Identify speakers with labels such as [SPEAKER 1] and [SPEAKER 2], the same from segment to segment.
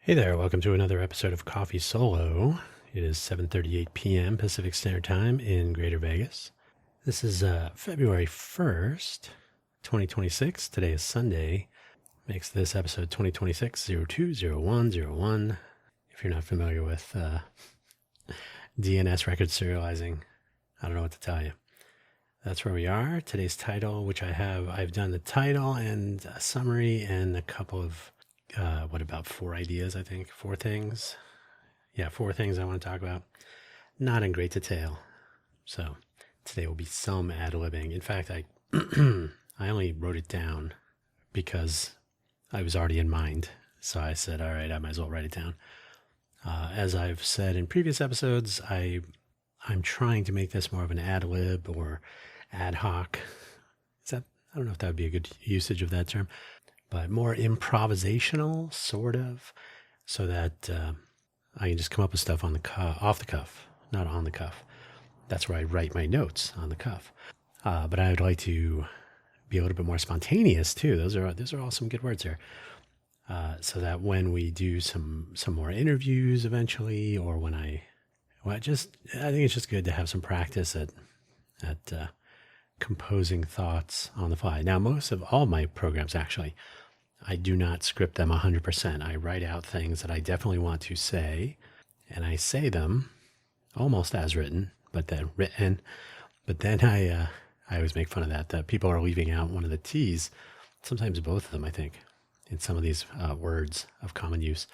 [SPEAKER 1] Hey there, welcome to another episode of Coffee Solo. It is 7:38 p.m. Pacific Standard Time in Greater Vegas. This is February 1st, 2026. Today is Sunday. Makes this episode 2026-02-0101. If you're not familiar with DNS record serializing, I don't know what to tell you. That's where we are. Today's title, which I've done the title and a summary and a couple of about 4 ideas, I think. 4 things. Yeah, 4 things I want to talk about. Not in great detail. So today will be some ad-libbing. In fact, I only wrote it down because I was already in mind. So I said, all right, I might as well write it down. As I've said in previous episodes, I'm trying to make this more of an ad-lib or ad hoc. I don't know if that would be a good usage of that term, but more improvisational, sort of, so that I can just come up with stuff off the cuff, not on the cuff. That's where I write my notes, on the cuff. But I would like to be a little bit more spontaneous too. Those are all some good words here. So that when we do some more interviews eventually, or when I think it's just good to have some practice at composing thoughts on the fly. Now, most of all my programs, actually, I do not script them 100%. I write out things that I definitely want to say, and I say them almost as written, but then I always make fun of that people are leaving out one of the T's, sometimes both of them, I think, in some of these words of common use.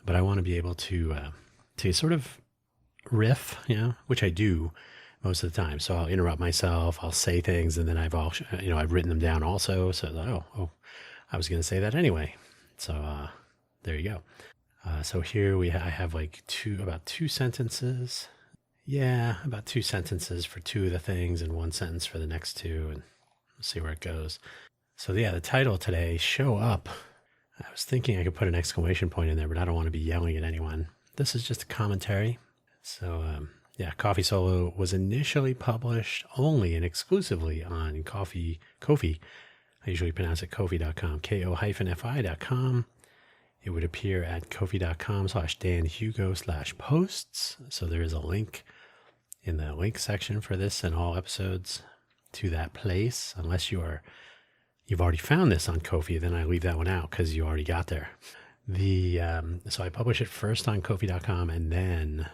[SPEAKER 1] But I want to be able to sort of riff, which I do most of the time. So I'll interrupt myself, I'll say things, and then I've written them down also. So, I was going to say that anyway. So there you go. So here I have like about 2 sentences. Yeah, about 2 sentences for 2 of the things and 1 sentence for the next 2, and we'll see where it goes. So yeah, the title today, Show Up. I was thinking I could put an exclamation point in there, but I don't want to be yelling at anyone. This is just a commentary. So yeah, Coffee Solo was initially published only and exclusively on Ko-fi. I usually pronounce it Ko-fi.com, ko-fi.com. It would appear at ko-fi.com/danhugo/posts. So there is a link in the link section for this and all episodes to that place. Unless you've already found this on Ko-fi, then I leave that one out because you already got there. So I publish it first on ko-fi.com, and then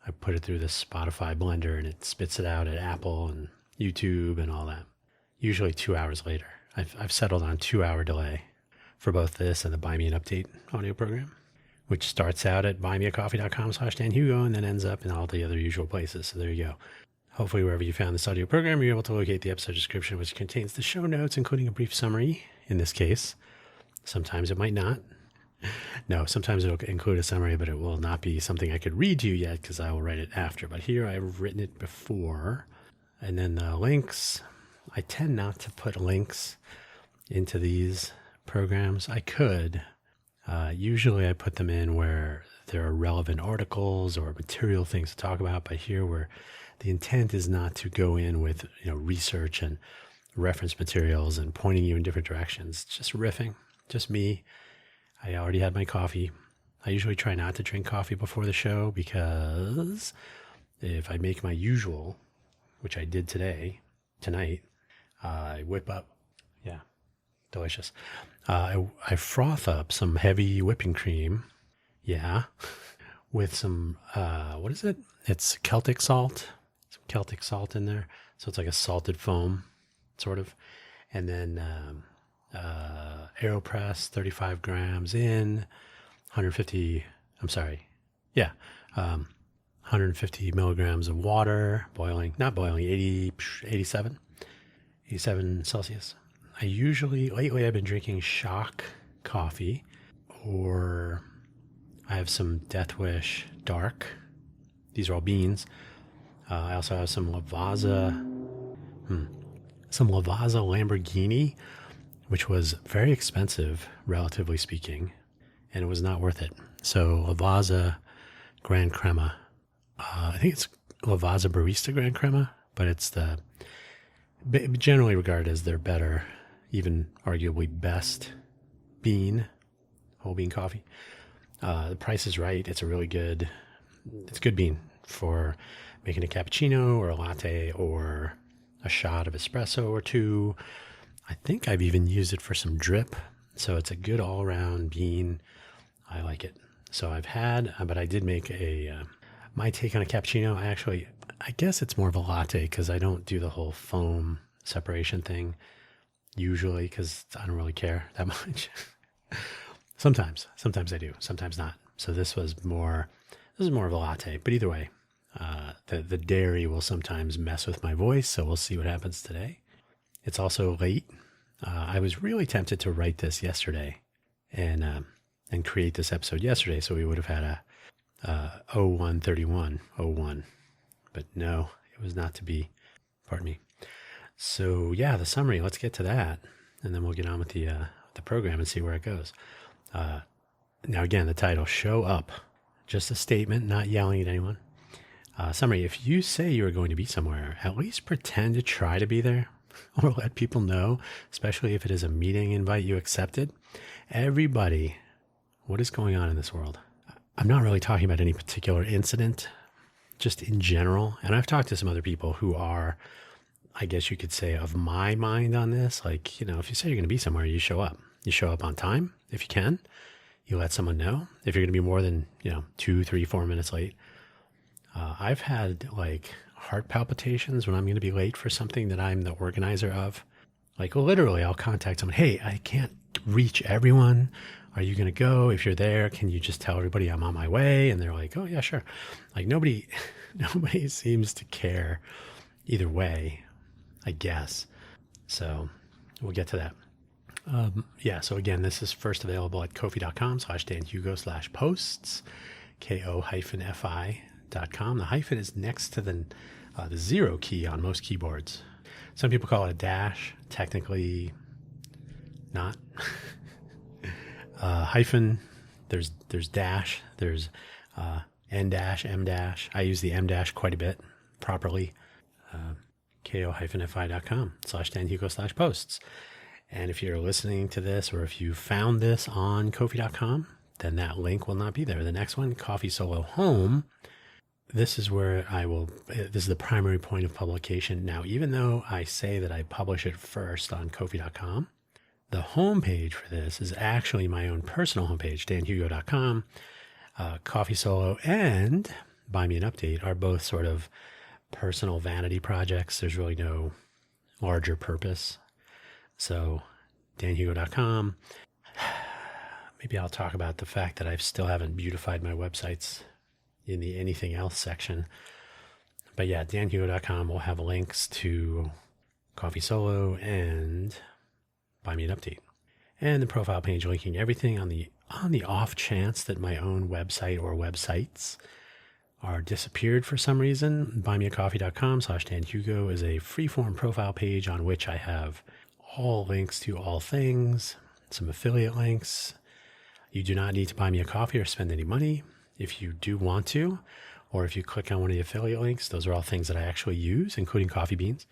[SPEAKER 1] I put it through the Spotify blender, and it spits it out at Apple and YouTube and all that. Usually 2 hours later. I've settled on 2-hour delay for both this and the Buy Me an Update audio program, which starts out at buymeacoffee.com/danhugo and then ends up in all the other usual places. So there you go. Hopefully wherever you found this audio program, you're able to locate the episode description, which contains the show notes, including a brief summary in this case. Sometimes it might not. No, sometimes it'll include a summary, but it will not be something I could read to you yet because I will write it after. But here I've written it before. And then the links, I tend not to put links into these programs. I could. Usually I put them in where there are relevant articles or material things to talk about, but here where the intent is not to go in with research and reference materials and pointing you in different directions. It's just riffing, just me. I already had my coffee. I usually try not to drink coffee before the show because if I make my usual, which I did tonight, I whip up. Yeah, delicious. I froth up some heavy whipping cream. Yeah, with some, what is it? It's Celtic salt. Some Celtic salt in there. So it's like a salted foam, sort of. And then AeroPress, 35 grams in, 150 milligrams of water, not boiling, 87 Celsius. Lately I've been drinking shock coffee, or I have some Death Wish dark. These are all beans. I also have some Lavazza Lamborghini, which was very expensive, relatively speaking, and it was not worth it. So Lavazza Gran Crema. I think it's Lavazza Barista Gran Crema, but it's generally regarded as their better, even arguably best whole bean coffee. The price is right. It's good bean for making a cappuccino or a latte or a shot of espresso or two. I think I've even used it for some drip. So it's a good all-around bean. I like it. So I've had, but I did make my take on a cappuccino. I guess it's more of a latte because I don't do the whole foam separation thing usually because I don't really care that much. Sometimes I do, sometimes not. So this is more of a latte, but either way, the dairy will sometimes mess with my voice. So we'll see what happens today. It's also late. I was really tempted to write this yesterday and create this episode yesterday. So we would have had a 01/31/01, but no, it was not to be. Pardon me. So yeah, the summary, let's get to that. And then we'll get on with the program and see where it goes. Now again, the title, Show Up, just a statement, not yelling at anyone. Summary, if you say you are going to be somewhere, at least pretend to try to be there or let people know, especially if it is a meeting invite you accepted. Everybody, what is going on in this world? I'm not really talking about any particular incident, just in general. And I've talked to some other people who are, I guess you could say, of my mind on this. Like, if you say you're going to be somewhere, you show up. You show up on time if you can. You let someone know. If you're going to be more than, 2, 3, 4 minutes late. I've had like heart palpitations when I'm going to be late for something that I'm the organizer of. Like literally I'll contact someone. Hey, I can't reach everyone. Are you going to go? If you're there, can you just tell everybody I'm on my way? And they're like, oh yeah, sure. Like nobody seems to care either way, I guess. So we'll get to that. So again, this is first available at kofi.com/danhugo/posts, ko-fi.com. The hyphen is next to the zero key on most keyboards. Some people call it a dash, technically not. Hyphen, there's dash, there's N dash, M dash. I use the M dash quite a bit properly. ko-fi.com/danhugo/posts. And if you're listening to this or if you found this on kofi.com, then that link will not be there. The next one, Coffee Solo Home. This is where this is the primary point of publication. Now, even though I say that I publish it first on kofi.com, the homepage for this is actually my own personal homepage, danhugo.com. Coffee Solo and Buy Me an Update are both sort of personal vanity projects. There's really no larger purpose. So danhugo.com. Maybe I'll talk about the fact that I still haven't beautified my websites in the anything else section. But yeah, danhugo.com will have links to Coffee Solo and Buy Me an Update. And the profile page linking everything on the off chance that my own website or websites are disappeared for some reason. Buymeacoffee.com/danhugo is a freeform profile page on which I have all links to all things, some affiliate links. You do not need to buy me a coffee or spend any money. If you do want to, or if you click on one of the affiliate links, those are all things that I actually use, including coffee beans.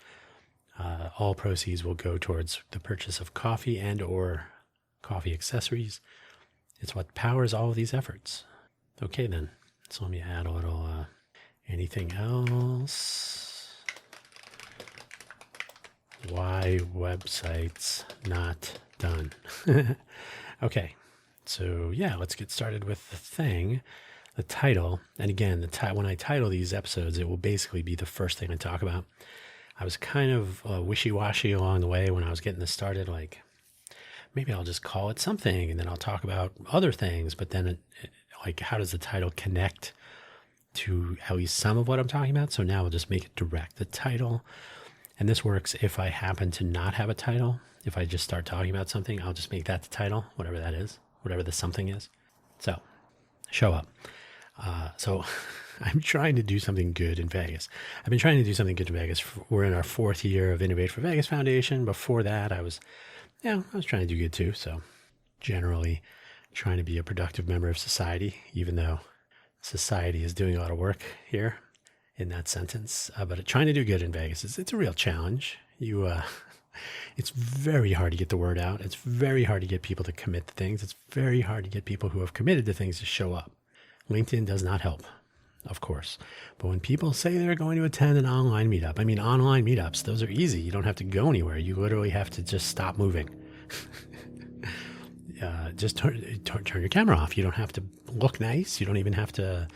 [SPEAKER 1] All proceeds will go towards the purchase of coffee and or coffee accessories. It's what powers all of these efforts. Okay then, so let me add a little anything else. Why websites not done? Okay, so yeah, let's get started with the thing, the title. And again, when I title these episodes, it will basically be the first thing I talk about. I was kind of wishy-washy along the way when I was getting this started, like maybe I'll just call it something and then I'll talk about other things. But then how does the title connect to at least some of what I'm talking about? So now we'll just make it direct. The title. And this works if I happen to not have a title. If I just start talking about something, I'll just make that the title, whatever that is, whatever the something is. So, show up. So I'm trying to do something good in Vegas. I've been trying to do something good in Vegas. We're in our 4th year of Innovate for Vegas Foundation. Before that, I was trying to do good too. So generally trying to be a productive member of society, even though society is doing a lot of work here in that sentence. But trying to do good in Vegas, it's a real challenge. You It's very hard to get the word out. It's very hard to get people to commit to things. It's very hard to get people who have committed to things to show up. LinkedIn does not help, of course. But when people say they're going to attend an online meetup, I mean, online meetups, those are easy. You don't have to go anywhere. You literally have to just stop moving. Just turn your camera off. You don't have to look nice. You don't even have to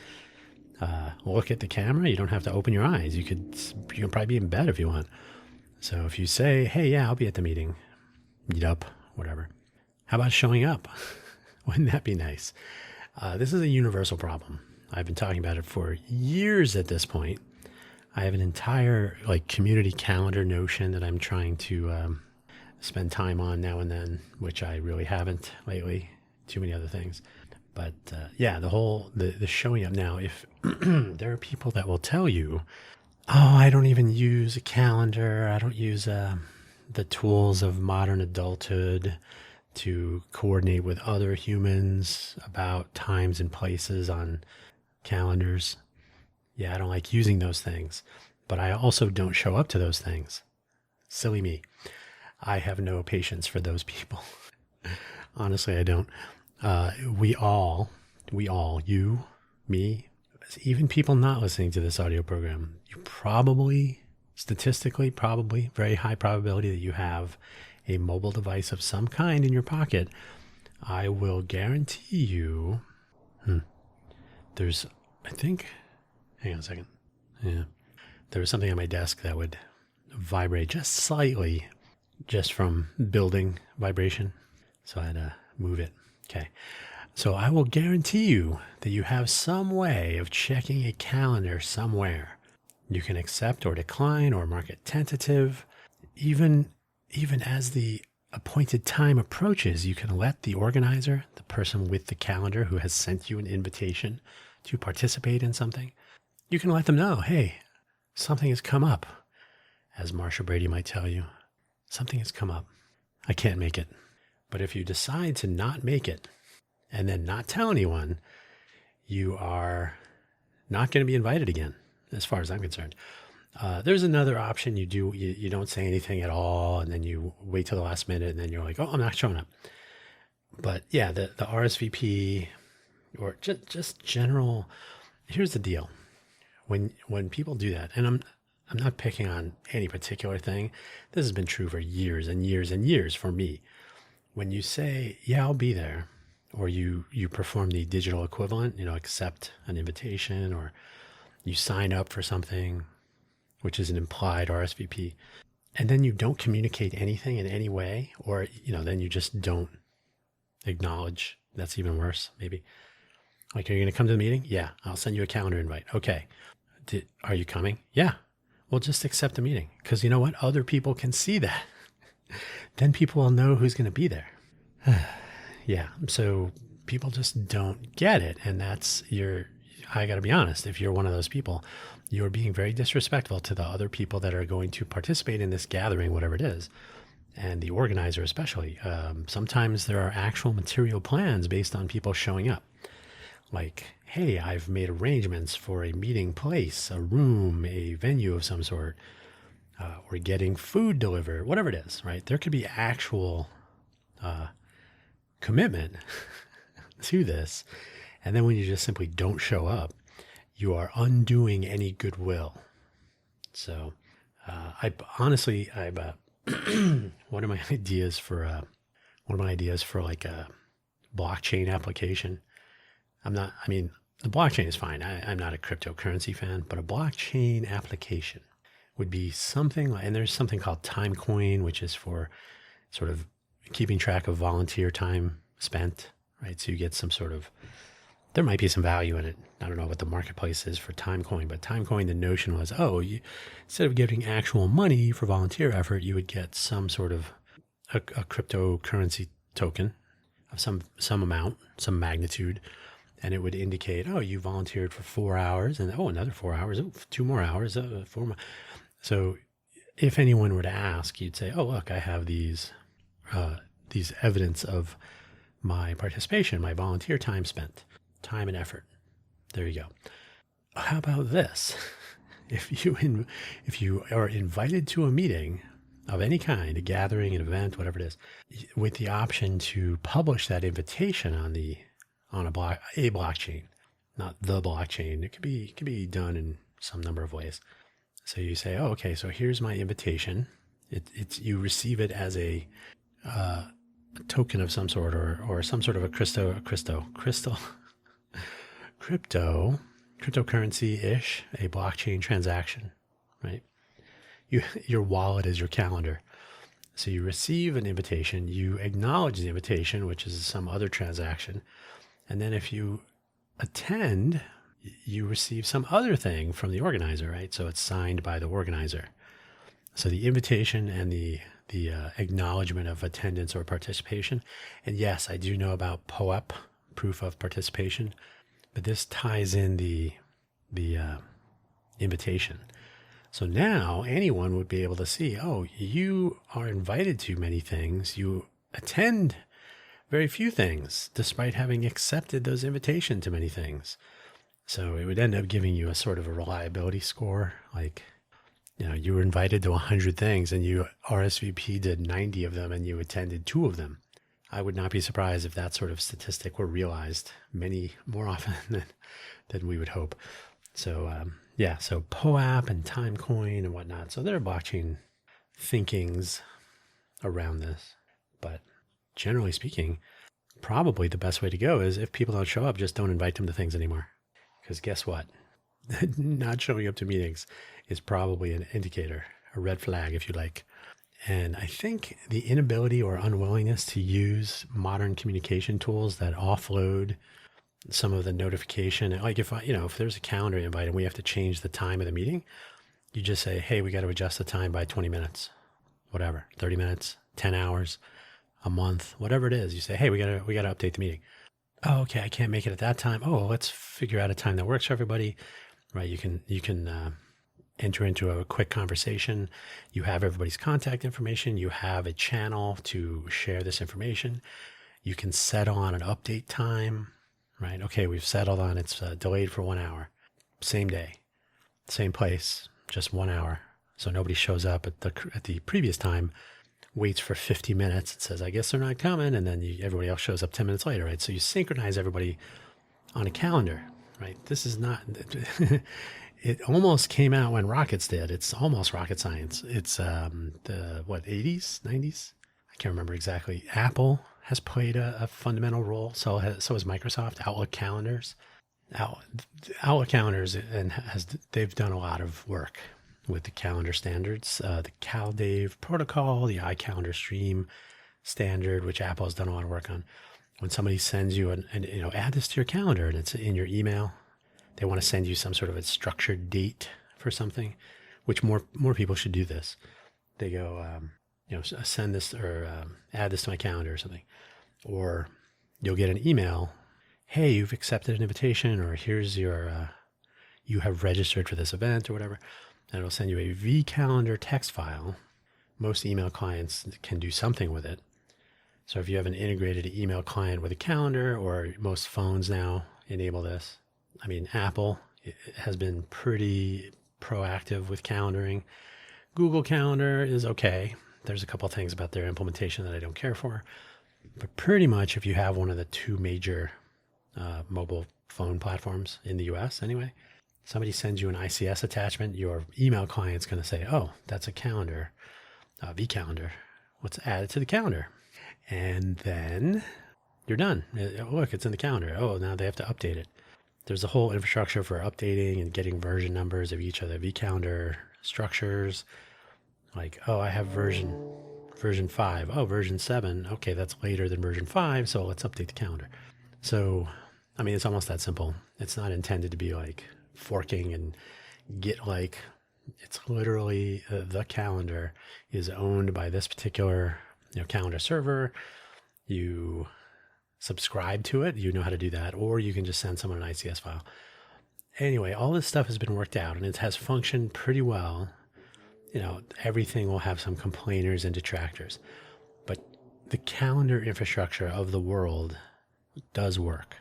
[SPEAKER 1] look at the camera. You don't have to open your eyes. You can probably be in bed if you want. So if you say, hey, yeah, I'll be at the meeting, meetup, whatever. How about showing up? Wouldn't that be nice? This is a universal problem. I've been talking about it for years at this point. I have an entire community calendar notion that I'm trying to spend time on now and then, which I really haven't lately. Too many other things. But yeah, the showing up now, if there are people that will tell you, oh, I don't even use a calendar. I don't use the tools of modern adulthood to coordinate with other humans about times and places on calendars. Yeah, I don't like using those things, but I also don't show up to those things. Silly me. I have no patience for those people. Honestly, I don't. We all, you, me, even people not listening to this audio program, you probably, statistically, probably, very high probability that you have a mobile device of some kind in your pocket. I will guarantee you, there's, I think, hang on a second. Yeah. There was something on my desk that would vibrate just slightly, just from building vibration. So I had to move it. Okay. So I will guarantee you that you have some way of checking a calendar somewhere. You can accept or decline or mark it tentative. Even as the appointed time approaches, you can let the organizer, the person with the calendar who has sent you an invitation to participate in something, you can let them know, hey, something has come up. As Marsha Brady might tell you, something has come up. I can't make it. But if you decide to not make it and then not tell anyone, you are not going to be invited again, as far as I'm concerned. There's another option. You don't say anything at all, and then you wait till the last minute, and then you're like, oh, I'm not showing up. But yeah, the RSVP or just general. Here's the deal: when people do that, and I'm not picking on any particular thing. This has been true for years and years and years for me. When you say, yeah, I'll be there, or you perform the digital equivalent, accept an invitation, or you sign up for something, which is an implied RSVP, and then you don't communicate anything in any way, or, then you just don't acknowledge. That's even worse, maybe. Like, are you going to come to the meeting? Yeah, I'll send you a calendar invite. Okay. Are you coming? Yeah. Well, just accept the meeting, because you know what? Other people can see that. Then people will know who's going to be there. Yeah. So people just don't get it. And I got to be honest, if you're one of those people, you're being very disrespectful to the other people that are going to participate in this gathering, whatever it is, and the organizer especially. Sometimes there are actual material plans based on people showing up. Like, hey, I've made arrangements for a meeting place, a room, a venue of some sort. Or getting food delivered, whatever it is, right? There could be actual commitment to this. And then when you just simply don't show up, you are undoing any goodwill. So I've one of my ideas for like a blockchain application. The blockchain is fine. I'm not a cryptocurrency fan, but a blockchain application would be something like, and there's something called Timecoin, which is for sort of keeping track of volunteer time spent, right? So you get some sort of, there might be some value in it. I don't know what the marketplace is for Timecoin, but Timecoin, the notion was, instead of getting actual money for volunteer effort, you would get some sort of a cryptocurrency token of some amount, some magnitude, and it would indicate, you volunteered for 4 hours, and another 4 hours, 2 more hours, 4 more. So if anyone were to ask, you'd say, look, I have these evidence of my participation, my volunteer time spent, time and effort. There you go. How about this? If you are invited to a meeting of any kind, a gathering, an event, whatever it is, with the option to publish that invitation on a blockchain, not the blockchain. It could be done in some number of ways. So you say, oh, okay, so here's my invitation. You receive it as a token of some sort, or some sort of a cryptocurrency-ish, a blockchain transaction, right? Your wallet is your calendar. So you receive an invitation, you acknowledge the invitation, which is some other transaction. And then if you attend, you receive some other thing from the organizer, right? So it's signed by the organizer. So the invitation and the acknowledgement of attendance or participation. And yes, I do know about POAP, proof of participation, but this ties in the invitation. So now anyone would be able to see, oh, you are invited to many things. You attend very few things, despite having accepted those invitations to many things. So it would end up giving you a sort of a reliability score. Like, you were invited to 100 things and you RSVP did 90 of them and you attended 2 of them. I would not be surprised if that sort of statistic were realized many more often than we would hope. So, so POAP and Timecoin and whatnot. So there are blockchain thinkings around this. But generally speaking, probably the best way to go is if people don't show up, just don't invite them to things anymore. Because guess what? Not showing up to meetings is probably an indicator, a red flag, if you like. And I think the inability or unwillingness to use modern communication tools that offload some of the notification, like if there's a calendar invite and we have to change the time of the meeting, you just say, hey, we got to adjust the time by 20 minutes, whatever, 30 minutes, 10 hours, a month, whatever it is. You say, hey, we got to update the meeting. Oh, okay, I can't make it at that time. Oh, let's figure out a time that works for everybody, right? You can enter into a quick conversation. You have everybody's contact information. You have a channel to share this information. You can set on an update time, right? Okay, we've settled on it's delayed for 1 hour. Same day, same place, just 1 hour. So nobody shows up at the previous time, waits for 50 minutes and says, I guess they're not coming. And then everybody else shows up 10 minutes later, right? So you synchronize everybody on a calendar, right? This is not, it almost came out when rockets did. It's almost rocket science. It's the 80s, 90s? I can't remember exactly. Apple has played a fundamental role. So has Microsoft. Outlook calendars. Outlook calendars, and they've done a lot of work with the calendar standards, the CalDave protocol, the iCalendar stream standard, which Apple has done a lot of work on. When somebody sends you add this to your calendar and it's in your email, they want to send you some sort of a structured date for something, which more people should do this. They go, send this or add this to my calendar or something. Or you'll get an email, hey, you've accepted an invitation, or here's your, you have registered for this event or whatever. And it'll send you a vCalendar text file. Most email clients can do something with it. So if you have an integrated email client with a calendar, or most phones now enable this. I mean, Apple has been pretty proactive with calendaring. Google Calendar is okay. There's a couple of things about their implementation that I don't care for. But pretty much if you have one of the 2 major mobile phone platforms in the US anyway, somebody sends you an ICS attachment, your email client's going to say, oh, that's a calendar, vCalendar. Let's add it to the calendar. And then you're done. Look, it's in the calendar. Oh, now they have to update it. There's a whole infrastructure for updating and getting version numbers of each of the vCalendar structures. Like, oh, I have version 5. Oh, version 7. Okay, that's later than version 5, so let's update the calendar. So, I mean, it's almost that simple. It's not intended to be like forking and Git-like. It's literally the calendar is owned by this particular calendar server. You subscribe to it. You know how to do that. Or you can just send someone an ICS file. Anyway, all this stuff has been worked out and it has functioned pretty well. Everything will have some complainers and detractors. But the calendar infrastructure of the world does work.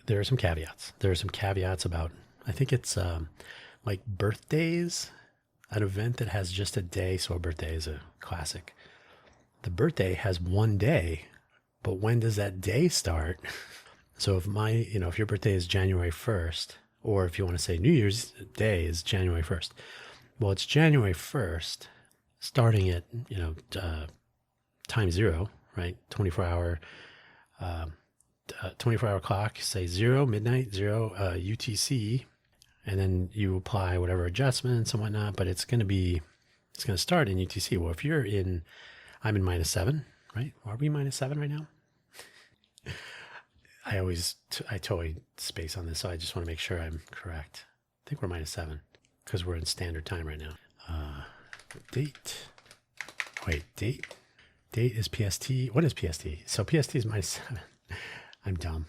[SPEAKER 1] There are some caveats. There are some caveats about, I think it's like birthdays. an event that has just a day. So a birthday is a classic. The birthday has one day, but when does that day start? So if your birthday is January 1st, or if you want to say New Year's Day is January 1st, well, it's January 1st, starting at, time zero, right? 24 hour clock, say midnight, 0, UTC, and then you apply whatever adjustments and whatnot, but it's going to start in UTC. Well, if I'm in -7, right? Are we -7 right now? I totally space on this, so I just want to make sure I'm correct. I think we're -7 because we're in standard time right now. Date. Wait, date. Date is PST. What is PST? So PST is -7. I'm dumb.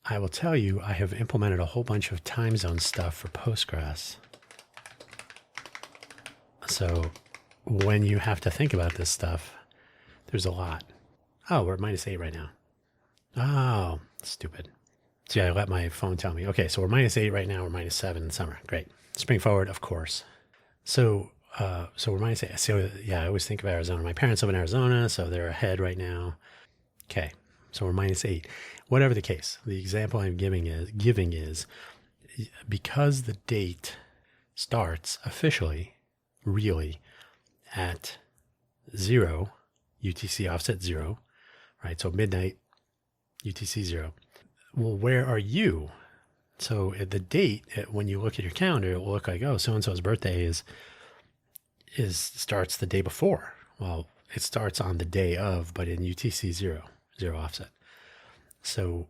[SPEAKER 1] I will tell you, I have implemented a whole bunch of time zone stuff for Postgres. So when you have to think about this stuff, there's a lot. Oh, we're at -8 right now. Oh, stupid. So yeah, I let my phone tell me. Okay, so we're -8 right now. We're -7 in summer. Great. Spring forward, of course. So we're -8. So yeah, I always think of Arizona. My parents live in Arizona, so they're ahead right now. Okay, so we're -8. Whatever the case, the example I'm giving is because the date starts officially, really, at 0, UTC offset 0, right? So midnight, UTC 0. Well, where are you? So at the date, when you look at your calendar, it will look like, oh, so-and-so's birthday starts the day before. Well, it starts on the day of, but in UTC 0 offset. So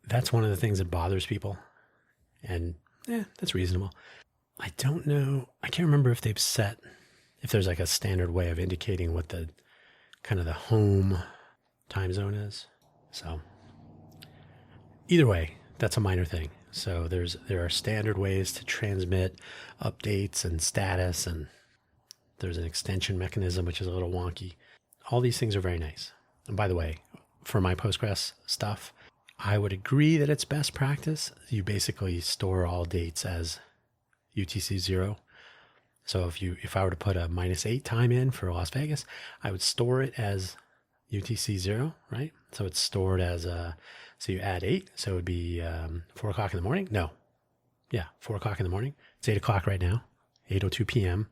[SPEAKER 1] that's one of the things that bothers people. And that's reasonable. I don't know. I can't remember if there's like a standard way of indicating what the kind of the home time zone is. So either way, that's a minor thing. So there are standard ways to transmit updates and status, and there's an extension mechanism, which is a little wonky. All these things are very nice. And by the way, for my Postgres stuff, I would agree that it's best practice. You basically store all dates as UTC 0. So if I were to put a -8 time in for Las Vegas, I would store it as UTC 0, right? So it's stored as so you add 8, so it would be 4 o'clock in the morning. No, yeah, 4 o'clock in the morning. It's 8 o'clock right now, 8:02 p.m.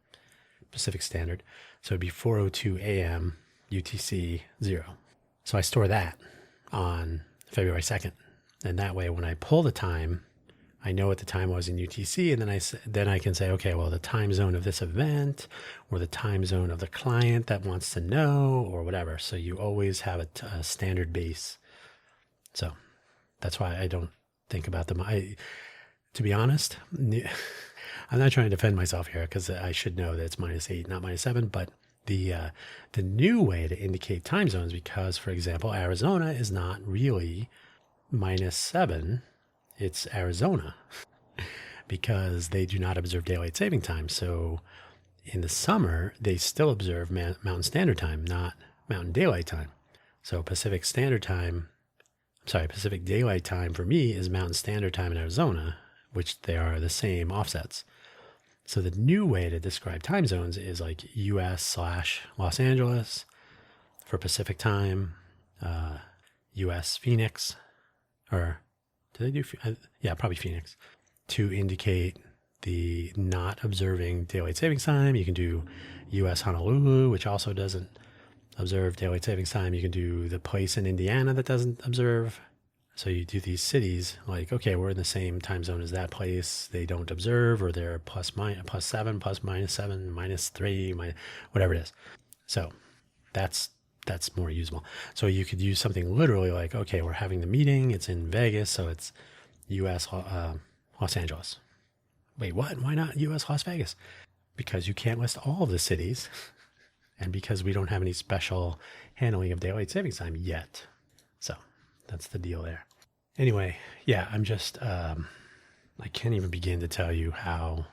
[SPEAKER 1] Pacific Standard. So it'd be 4:02 a.m. UTC 0. So I store that on February 2nd. And that way, when I pull the time, I know what the time was in UTC. And then I can say, okay, well, the time zone of this event or the time zone of the client that wants to know or whatever. So you always have a standard base. So that's why I don't think about them. To be honest, I'm not trying to defend myself here because I should know that it's -8, not -7, but the new way to indicate time zones, because, for example, Arizona is not really -7, it's Arizona because they do not observe daylight saving time. So in the summer, they still observe Mountain Standard Time, not Mountain Daylight Time. So Pacific Daylight Time for me is Mountain Standard Time in Arizona, which they are the same offsets. So the new way to describe time zones is like US/Los Angeles for Pacific time, US Phoenix, or do they do? Yeah, probably Phoenix, to indicate the not observing daylight savings time. You can do US Honolulu, which also doesn't observe daylight savings time. You can do the place in Indiana that doesn't observe. So you do these cities like, okay, we're in the same time zone as that place. They don't observe, or they're +7, +7, -3, whatever it is. So that's more usable. So you could use something literally like, okay, we're having the meeting. It's in Vegas, so it's U.S. Los Angeles. Wait, what? Why not U.S. Las Vegas? Because you can't list all of the cities, and because we don't have any special handling of daylight savings time yet. So that's the deal there. Anyway, yeah, I'm just, I can't even begin to tell you how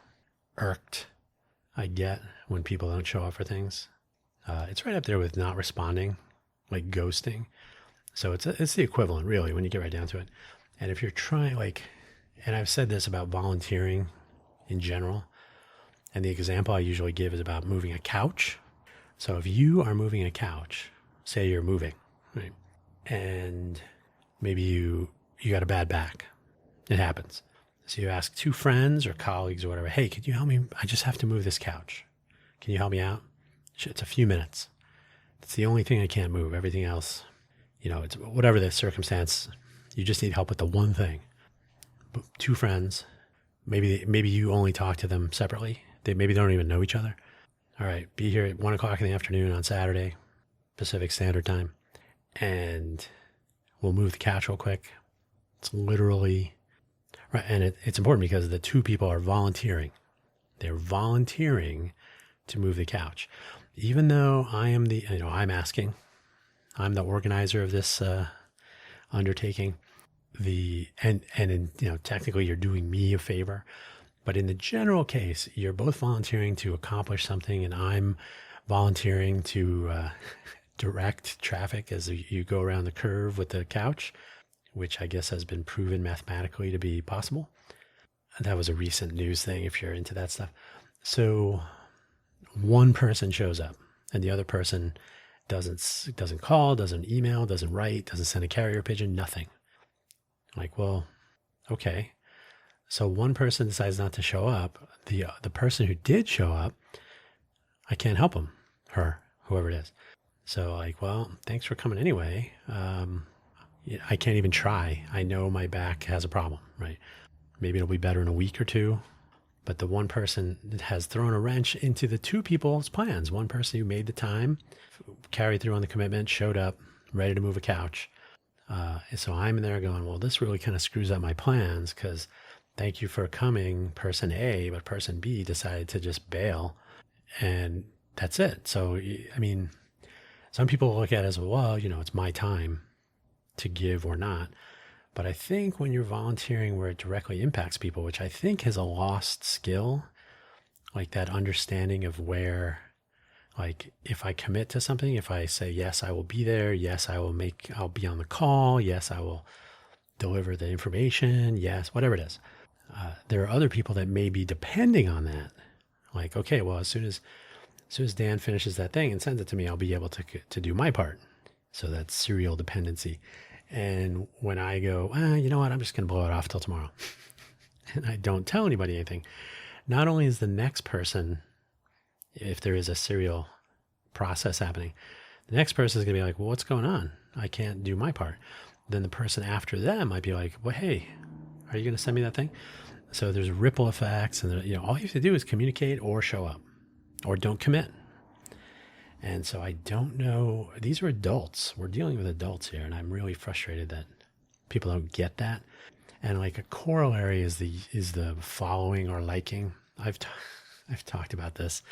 [SPEAKER 1] irked I get when people don't show up for things. It's right up there with not responding, like ghosting. So it's the equivalent, really, when you get right down to it. And if you're trying, and I've said this about volunteering in general, And the example I usually give is about moving a couch. So if you are moving a couch, say you're moving, right? And maybe you got a bad back. It happens. So you ask two friends or colleagues or whatever, hey, could you help me? I just have to move this couch. Can you help me out? It's a few minutes. It's the only thing I can't move. Everything else, it's whatever the circumstance, you just need help with the one thing. But two friends, maybe you only talk to them separately. Maybe they don't even know each other. All right, be here at 1 o'clock in the afternoon on Saturday, Pacific Standard Time, and we'll move the couch real quick. It's literally, right, and it's important because the two people are volunteering. They're volunteering to move the couch. Even though I am I'm asking, I'm the organizer of this undertaking, technically you're doing me a favor. But in the general case, you're both volunteering to accomplish something, and I'm volunteering to direct traffic as you go around the curve with the couch, which I guess has been proven mathematically to be possible. That was a recent news thing if you're into that stuff. So one person shows up, and the other person doesn't call, doesn't email, doesn't write, doesn't send a carrier pigeon, nothing. Like, well, okay. So one person decides not to show up. The person who did show up, I can't help him, her, whoever it is. So like, well, thanks for coming anyway. I can't even try. I know my back has a problem, right? Maybe it'll be better in a week or two. But the one person has thrown a wrench into the two people's plans. One person who made the time, carried through on the commitment, showed up, ready to move a couch. So I'm in there going, well, this really kind of screws up my plans because thank you for coming, person A, but person B decided to just bail, and that's it. So, I mean, some people look at it as, well, it's my time to give or not. But I think when you're volunteering where it directly impacts people, which I think is a lost skill, like that understanding of where, like if I commit to something, if I say, yes, I will be there. Yes, I'll be on the call. Yes, I will deliver the information. Yes, whatever it is. There are other people that may be depending on that. Like, okay, well, as soon as Dan finishes that thing and sends it to me, I'll be able to do my part. So that's serial dependency. And when I go, you know what, I'm just going to blow it off till tomorrow. And I don't tell anybody anything. Not only is the next person, if there is a serial process happening, the next person is going to be like, well, what's going on? I can't do my part. Then the person after them might be like, well, hey, are you going to send me that thing? So there's ripple effects, and all you have to do is communicate or show up or don't commit. And so I don't know, these are adults. We're dealing with adults here, and I'm really frustrated that people don't get that. And like a corollary is the following or liking. I've talked about this,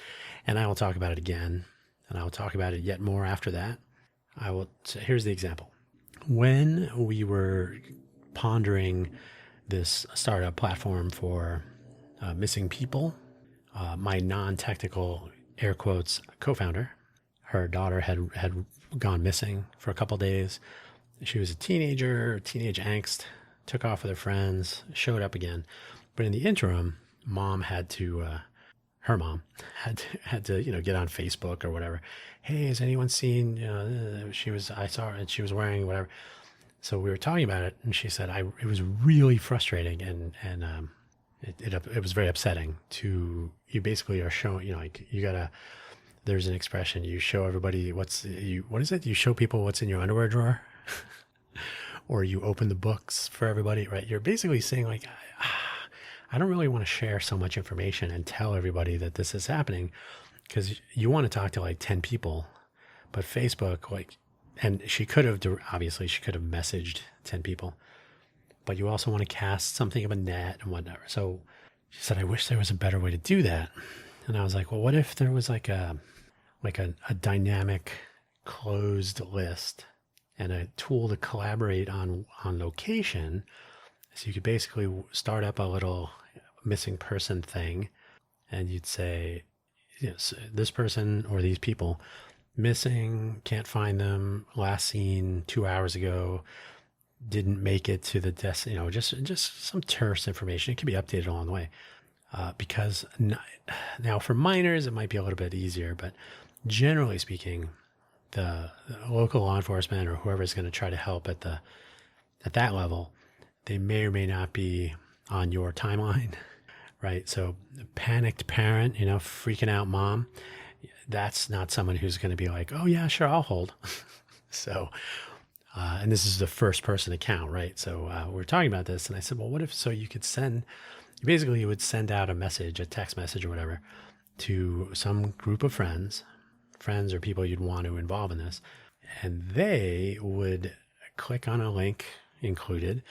[SPEAKER 1] and I will talk about it again, and I will talk about it yet more after that. So here's the example. When we were pondering this startup platform for missing people, my non-technical, air quotes, co-founder, her daughter had gone missing for a couple days. She was a teenager, teenage angst, took off with her friends, showed up again. But in the interim, her mom had to get on Facebook or whatever. Hey, has anyone seen, I saw her and she was wearing whatever. So we were talking about it, and she said, it was really frustrating, and it was very upsetting you basically are showing, there's an expression, you show everybody what is it? You show people what's in your underwear drawer, or you open the books for everybody, right? You're basically saying like, I don't really want to share so much information and tell everybody that this is happening, because you want to talk to like 10 people, but Facebook, and she could have messaged 10 people, but you also want to cast something of a net and whatever. So she said, I wish there was a better way to do that. And I was like, well, what if there was like a dynamic closed list and a tool to collaborate on location. So you could basically start up a little missing person thing, and you'd say, this person or these people missing, can't find them, last seen 2 hours ago, didn't make it to the just some terse information. It can be updated along the way. because now for minors, it might be a little bit easier, but generally speaking, the local law enforcement or whoever is going to try to help at that level, they may or may not be on your timeline, right? So panicked parent, freaking out mom, that's not someone who's going to be like, oh yeah, sure, I'll hold. So, and this is the first person account, right? So we're talking about this, and I said, well, what if, so you could basically you would send out a message, a text message or whatever, to some group of friends or people you'd want to involve in this, and they would click on a link included,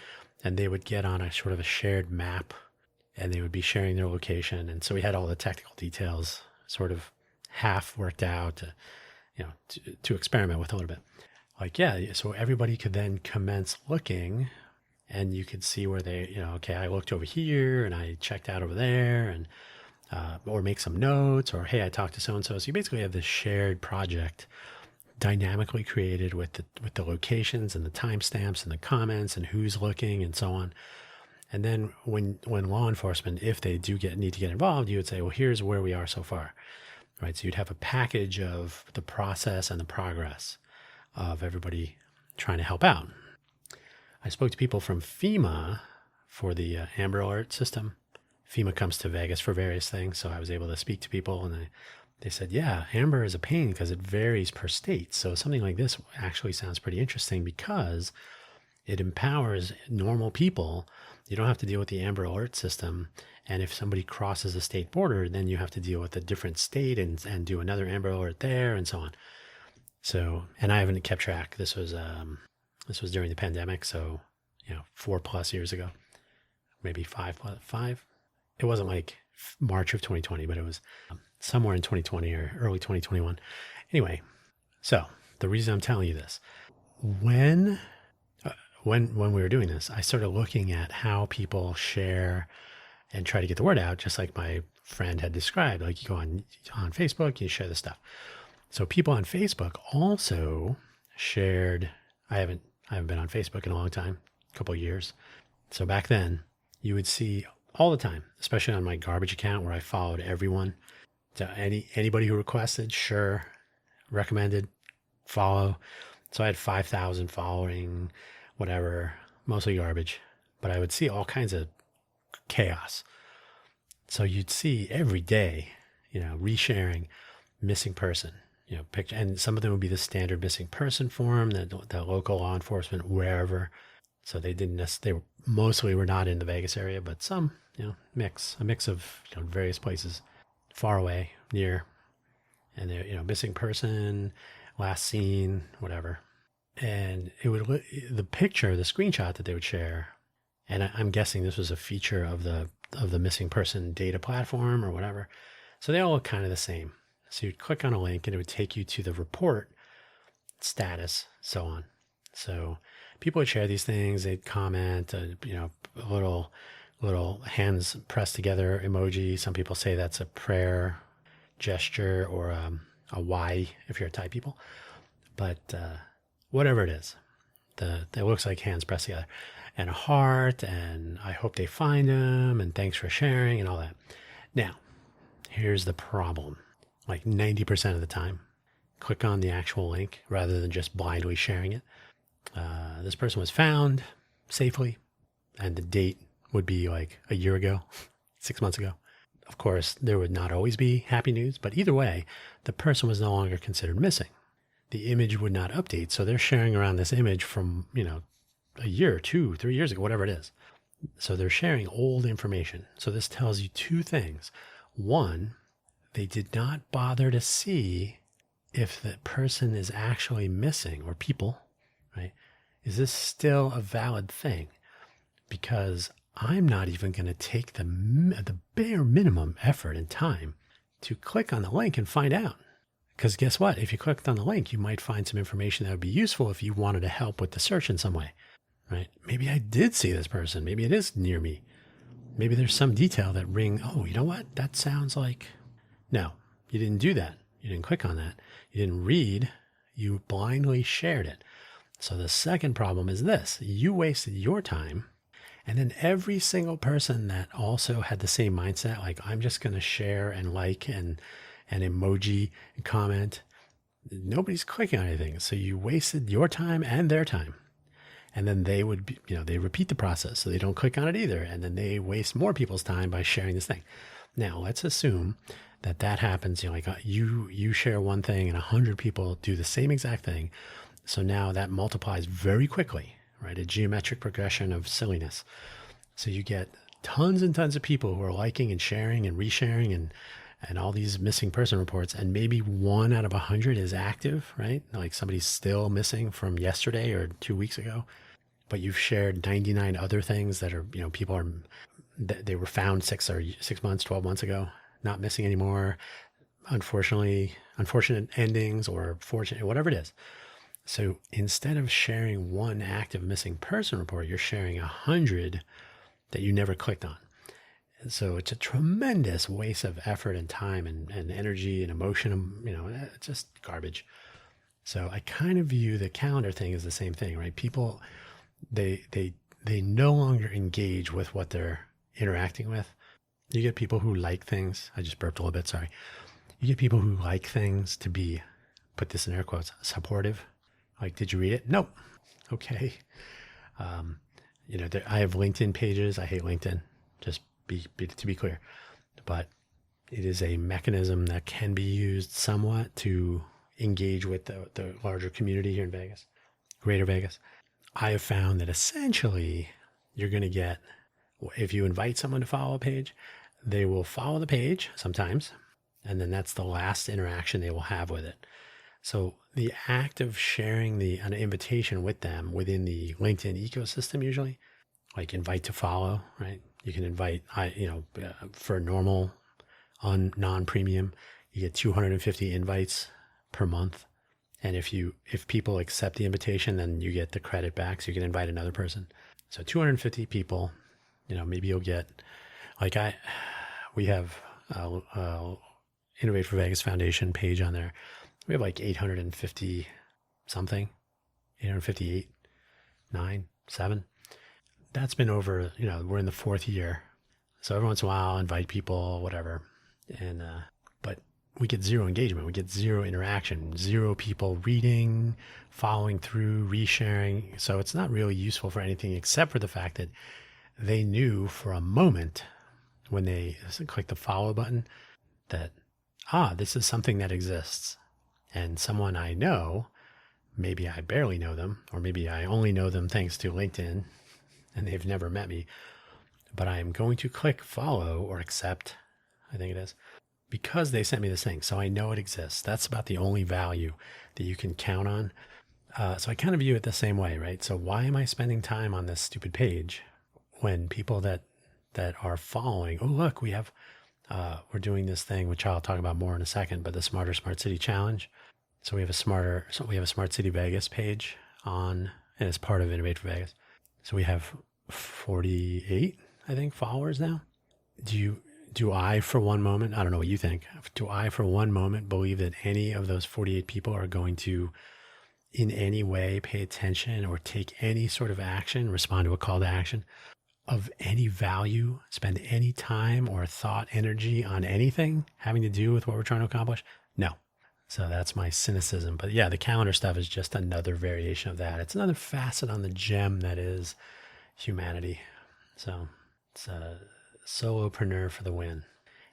[SPEAKER 1] and they would get on a sort of a shared map, and they would be sharing their location. And so we had all the technical details sort of half worked out to experiment with a little bit. Like, yeah, so everybody could then commence looking, and you could see where they, okay, I looked over here and I checked out over there, and or make some notes, or hey, I talked to so-and-so. So you basically have this shared project dynamically created with the locations and the timestamps and the comments and who's looking and so on. And then when law enforcement, if they do need to get involved, you would say, well, here's where we are so far, right? So you'd have a package of the process and the progress of everybody trying to help out. I spoke to people from FEMA for the Amber Alert system. FEMA comes to Vegas for various things, so I was able to speak to people, and they said, yeah, Amber is a pain because it varies per state. So something like this actually sounds pretty interesting because it empowers normal people. You don't have to deal with the Amber Alert system. And if somebody crosses a state border, then you have to deal with a different state and do another Amber Alert there and so on. So, and I haven't kept track. This was during the pandemic. So, 4+ years ago, maybe 5. It wasn't like March of 2020, but it was somewhere in 2020 or early 2021. Anyway, so the reason I'm telling you this, when we were doing this, I started looking at how people share and try to get the word out, just like my friend had described. Like, you go on Facebook, you share the stuff. So people on Facebook also shared. I haven't been on Facebook in a long time, a couple of years. So back then, you would see all the time, especially on my garbage account where I followed everyone. So anybody who requested, sure, recommended, follow. So I had 5,000 following, whatever, mostly garbage. But I would see all kinds of chaos. So you'd see every day, resharing missing person, picture, and some of them would be the standard missing person form, the local law enforcement, wherever. So they mostly were not in the Vegas area, but some, a mix of various places, far away, near, and they're, missing person, last seen, whatever. And it would, the picture, the screenshot that they would share, and I'm guessing this was a feature of the missing person data platform or whatever. So they all look kind of the same. So you'd click on a link and it would take you to the report status, so on. So people would share these things, they'd comment, a little hands pressed together emoji. Some people say that's a prayer gesture or a Y if you're a Thai people. But whatever it is, it looks like hands pressed together. And a heart, and I hope they find them, and thanks for sharing, and all that. Now, here's the problem. Like 90% of the time, click on the actual link rather than just blindly sharing it. This person was found safely, and the date would be like a year ago, 6 months ago. Of course, there would not always be happy news, but either way, the person was no longer considered missing. The image would not update, so they're sharing around this image from, a year, 2, 3 years ago, whatever it is. So they're sharing old information. So this tells you two things. One, they did not bother to see if the person is actually missing, or people, right? Is this still a valid thing? Because I'm not even going to take the bare minimum effort and time to click on the link and find out. Because guess what? If you clicked on the link, you might find some information that would be useful if you wanted to help with the search in some way, right? Maybe I did see this person. Maybe it is near me. Maybe there's some detail that oh, you know what? That sounds like... No, you didn't do that. You didn't click on that. You didn't read. You blindly shared it. So the second problem is this. You wasted your time And then every single person that also had the same mindset, like I'm just going to share and like and emoji and comment, nobody's clicking on anything. So you wasted your time and their time. And then they would be, they repeat the process. So they don't click on it either. And then they waste more people's time by sharing this thing. Now let's assume that happens, like you share one thing and 100 people do the same exact thing. So now that multiplies very quickly, right? A geometric progression of silliness. So you get tons and tons of people who are liking and sharing and resharing and all these missing person reports. And maybe 1 out of 100 is active, right? Like somebody's still missing from yesterday or 2 weeks ago, but you've shared 99 other things that are, people are, they were found 6 months, 12 months ago, not missing anymore. Unfortunate endings or fortunate, whatever it is. So instead of sharing 1 active missing person report, you're sharing 100 that you never clicked on. And so it's a tremendous waste of effort and time and energy and emotion. It's just garbage. So I kind of view the calendar thing as the same thing, right? People, they no longer engage with what they're interacting with. You get people who like things. I just burped a little bit, sorry. You get people who like things to be, put this in air quotes, supportive. Like, did you read it? Nope. Okay. I have LinkedIn pages. I hate LinkedIn, just to be clear. But it is a mechanism that can be used somewhat to engage with the larger community here in Vegas, Greater Vegas. I have found that essentially you're going to get, if you invite someone to follow a page, they will follow the page sometimes, and then that's the last interaction they will have with it. So the act of sharing an invitation with them within the LinkedIn ecosystem, usually, like invite to follow, right? You can invite, for normal, non-premium, you get 250 invites per month. And if people accept the invitation, then you get the credit back. So you can invite another person. So 250 people, maybe you'll get, we have Innovate for Vegas Foundation page on there. We have like 850 something, 858, 9, 7. That's been over, we're in the 4th year. So every once in a while I'll invite people, whatever. And, but we get 0 engagement. We get 0 interaction, 0 people reading, following through, resharing. So it's not really useful for anything except for the fact that they knew for a moment when they click the follow button that, this is something that exists. And someone I know, maybe I barely know them, or maybe I only know them thanks to LinkedIn and they've never met me, but I am going to click follow or accept, I think it is, because they sent me this thing. So I know it exists. That's about the only value that you can count on. So I kind of view it the same way, right? So why am I spending time on this stupid page when people that are following, oh, look, we have, we're doing this thing, which I'll talk about more in a second, but the Smarter Smart City Challenge. So we have a Smart City Vegas page on, and it's part of Innovate for Vegas. So we have 48, I think, followers now. Do I for one moment, I don't know what you think, do I for one moment believe that any of those 48 people are going to in any way pay attention or take any sort of action, respond to a call to action of any value, spend any time or thought, energy on anything having to do with what we're trying to accomplish? No. So that's my cynicism. But yeah, the calendar stuff is just another variation of that. It's another facet on the gem that is humanity. So it's a solopreneur for the win.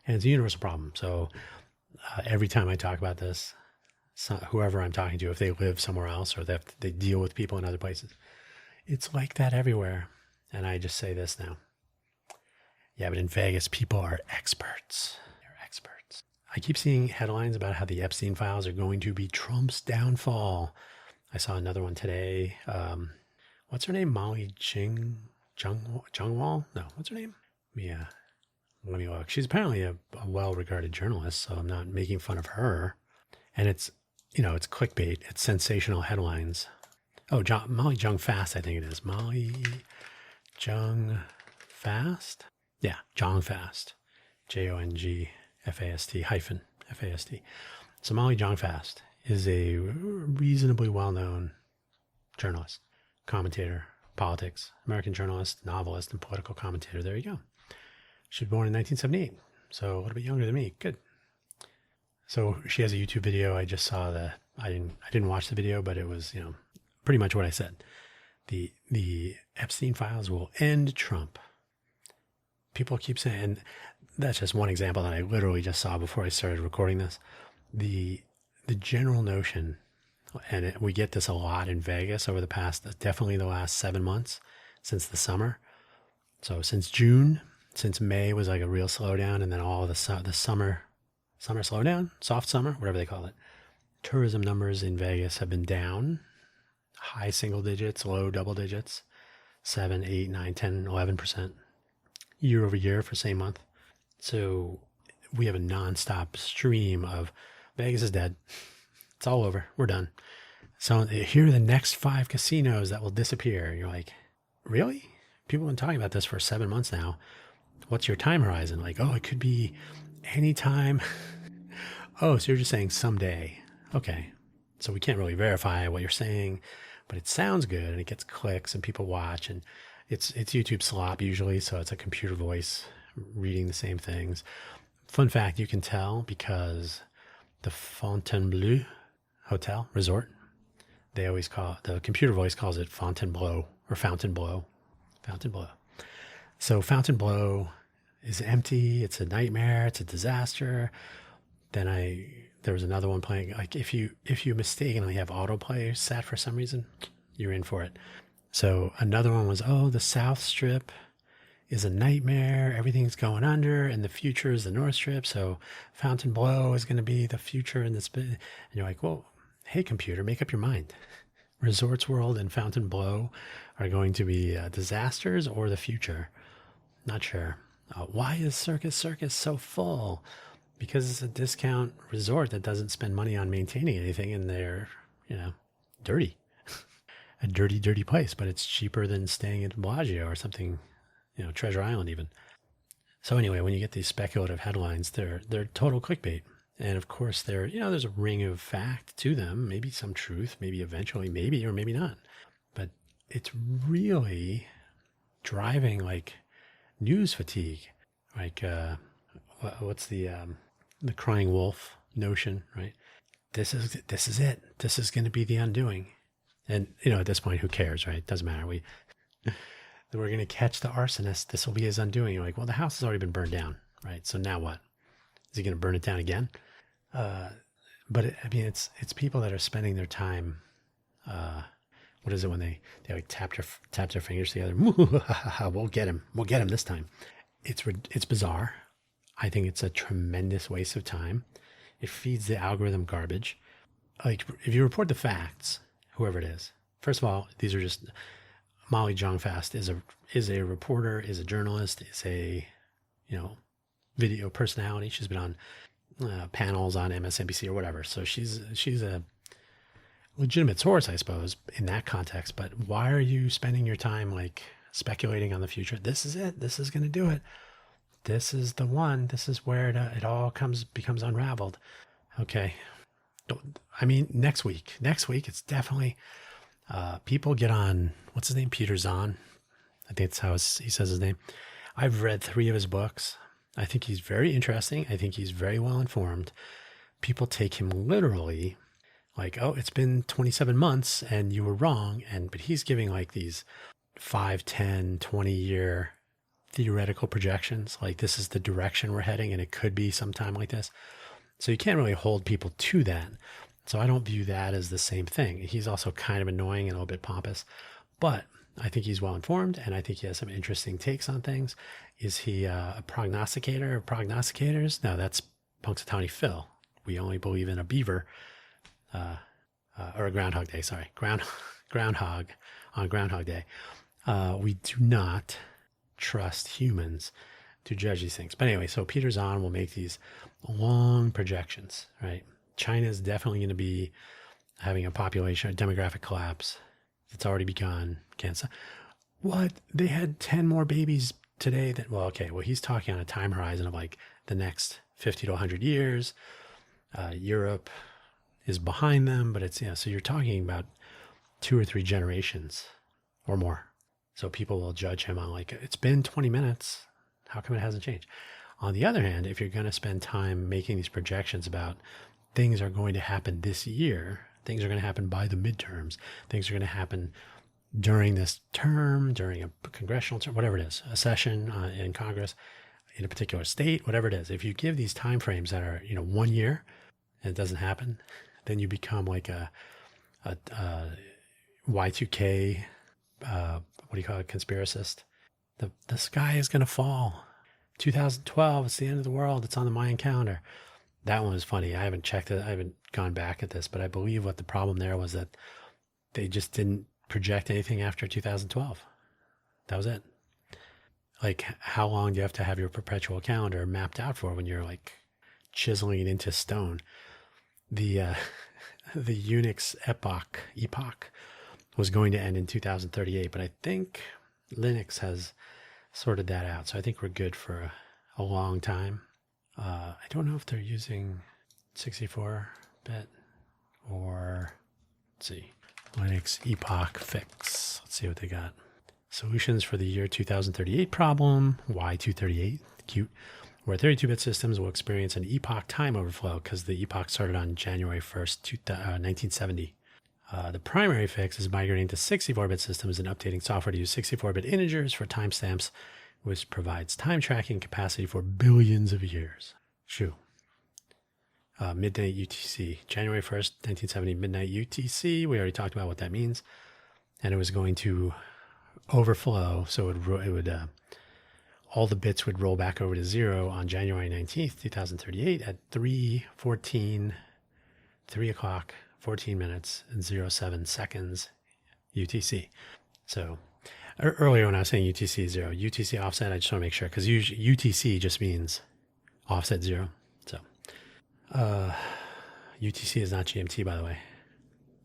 [SPEAKER 1] And it's a universal problem. So every time I talk about this, whoever I'm talking to, if they live somewhere else or they deal with people in other places, it's like that everywhere. And I just say this now. Yeah, but in Vegas, people are experts. They're experts. I keep seeing headlines about how the Epstein files are going to be Trump's downfall. I saw another one today. What's her name? Molly Jungwall? No, what's her name? Yeah, let me look. She's apparently a well-regarded journalist, so I'm not making fun of her. And it's, it's clickbait. It's sensational headlines. Oh, Molly Jung Fast, I think it is. Molly Jung Fast? Yeah, Jung Fast. JONGFAST hyphen FAST. So Molly Jung Fast is a reasonably well-known journalist, commentator, politics, American journalist, novelist, and political commentator. There you go. She was born in 1978, so a little bit younger than me. Good. So she has a YouTube video. I just saw I didn't watch the video, but it was, pretty much what I said. The Epstein files will end Trump. People keep saying, and that's just one example that I literally just saw before I started recording this. The general notion, and we get this a lot in Vegas over definitely the last 7 months since the summer. So since June, since May was like a real slowdown, and then all the summer slowdown, soft summer, whatever they call it. Tourism numbers in Vegas have been down, high single digits, low double digits, 7, 8, 9, 10, 11% year over year for same month. So we have a nonstop stream of Vegas is dead. It's all over. We're done. So here are the next 5 casinos that will disappear. You're like, really? People have been talking about this for 7 months now. What's your time horizon? Like, oh, it could be anytime. Oh, so you're just saying someday. Okay. So we can't really verify what you're saying, but it sounds good and it gets clicks and people watch, and it's YouTube slop usually. So it's a computer voice reading the same things. Fun fact, you can tell because the Fontainebleau Hotel Resort, they always the computer voice calls it Fontainebleau or Fountainbleau. Fountainebleau. So Fountainebleau is empty. It's a nightmare. It's a disaster. Then there was another one playing. Like if you mistakenly have autoplay set for some reason, you're in for it. So another one was, the South Strip is a nightmare. Everything's going under, and the future is the North Strip. So Fountainebleau is going to be the future in this. And you're like, well, hey computer, make up your mind. Resorts World and Fountainebleau are going to be disasters or the future. Not sure. Why is Circus so full? Because it's a discount resort that doesn't spend money on maintaining anything, and they're, dirty. A dirty, dirty place, but it's cheaper than staying at Bellagio or something, Treasure Island even. So anyway, when you get these speculative headlines, they're total clickbait. And of course, there's a ring of fact to them, maybe some truth, maybe eventually, maybe or maybe not. But it's really driving like news fatigue. Like, what's the crying wolf notion, right? This is it. This is going to be the undoing. And, at this point, who cares, right? It doesn't matter. We're going to catch the arsonist. This will be his undoing. You're like, well, the house has already been burned down, right? So now what? Is he going to burn it down again? But it's people that are spending their time. What is it when they like tap their fingers together? We'll get him. We'll get him this time. It's bizarre. I think it's a tremendous waste of time. It feeds the algorithm garbage. Like if you report the facts, whoever it is, first of all, these are just Molly Jong-Fast is a reporter, is a journalist, is a video personality. She's been on panels on MSNBC or whatever. So she's a legitimate source, I suppose, in that context. But why are you spending your time like speculating on the future? This is it. This is going to do it. This is the one. This is where it all becomes unraveled. Okay. Next week, it's definitely people get on. What's his name? Peter Zahn. I think that's how he says his name. I've read 3 of his books. I think he's very interesting. I think he's very well informed. People take him literally, like, oh, it's been 27 months and you were wrong. But he's giving like these 5, 10, 20-year theoretical projections. Like this is the direction we're heading and it could be sometime like this. So you can't really hold people to that. So I don't view that as the same thing. He's also kind of annoying and a little bit pompous, but I think he's well informed and I think he has some interesting takes on things. Is he a prognosticator of prognosticators? No, that's Punxsutawney Phil. We only believe in a beaver or a Groundhog Day. Sorry, groundhog on Groundhog Day. We do not trust humans to judge these things. But anyway, so Peter Zahn will make these long projections, right? China is definitely going to be having a demographic collapse. It's already begun. What? They had 10 more babies today he's talking on a time horizon of like the next 50 to 100 years. Europe is behind them, but it's, so you're talking about 2 or 3 generations or more So people will judge him on like, it's been 20 minutes. How come it hasn't changed? On the other hand, if you're going to spend time making these projections about things are going to happen this year, things are going to happen by the midterms, things are going to happen during this term, during a congressional term, whatever it is, a session in Congress, in a particular state, whatever it is. If you give these time frames that are, 1 year and it doesn't happen, then you become like a Y2K, what do you call it, conspiracist. The sky is going to fall. 2012, it's the end of the world. It's on the Mayan calendar. That one was funny. I haven't checked it. I haven't gone back at this, but I believe what the problem there was that they just didn't project anything after 2012. That was it. Like, how long do you have to have your perpetual calendar mapped out for when you're like chiseling it into stone? The Unix epoch was going to end in 2038, but I think Linux has sorted that out. So I think we're good for a long time. I don't know if they're using 64-bit or, let's see, Linux epoch fix. Let's see what they got. Solutions for the year 2038 problem, Y238, cute, where 32-bit systems will experience an epoch time overflow because the epoch started on January 1st, 1970. The primary fix is migrating to 64-bit systems and updating software to use 64-bit integers for timestamps, which provides time tracking capacity for billions of years. Shoo. Midnight UTC, January 1st, 1970, midnight UTC. We already talked about what that means. And it was going to overflow, so it would all the bits would roll back over to 0 on January 19th, 2038 at 3 o'clock, 14 minutes and 07 seconds UTC. So earlier when I was saying UTC 0, UTC offset, I just want to make sure, because UTC just means offset 0. So UTC is not GMT, by the way.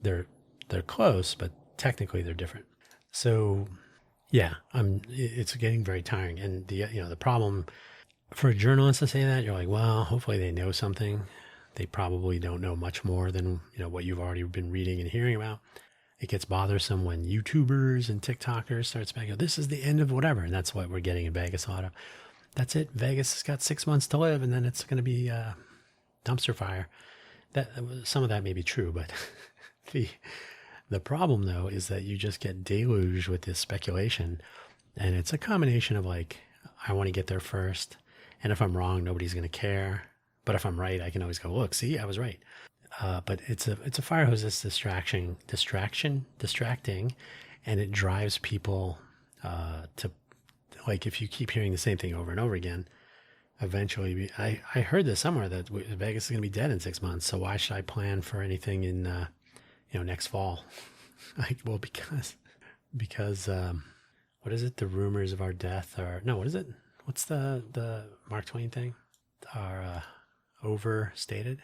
[SPEAKER 1] They're close, but technically they're different. So yeah, it's getting very tiring. And the problem for a journalist to say that, you're like, well, hopefully they know something. They probably don't know much more than, what you've already been reading and hearing about. It gets bothersome when YouTubers and TikTokers start speaking, this is the end of whatever. And that's what we're getting in Vegas a lot of. That's it. Vegas has got 6 months to live, and then it's going to be a dumpster fire. Some of that may be true, but the problem, though, is that you just get deluged with this speculation. And it's a combination of like, I want to get there first. And if I'm wrong, nobody's going to care. But if I'm right, I can always go, look, see, I was right. But it's a fire hose that's distracting, and it drives people to, like, if you keep hearing the same thing over and over again, eventually, I heard this somewhere that Vegas is going to be dead in 6 months. So why should I plan for anything in, next fall? Well, because what is it? The rumors of our death are, no, what is it? What's the Mark Twain thing? Are overstated.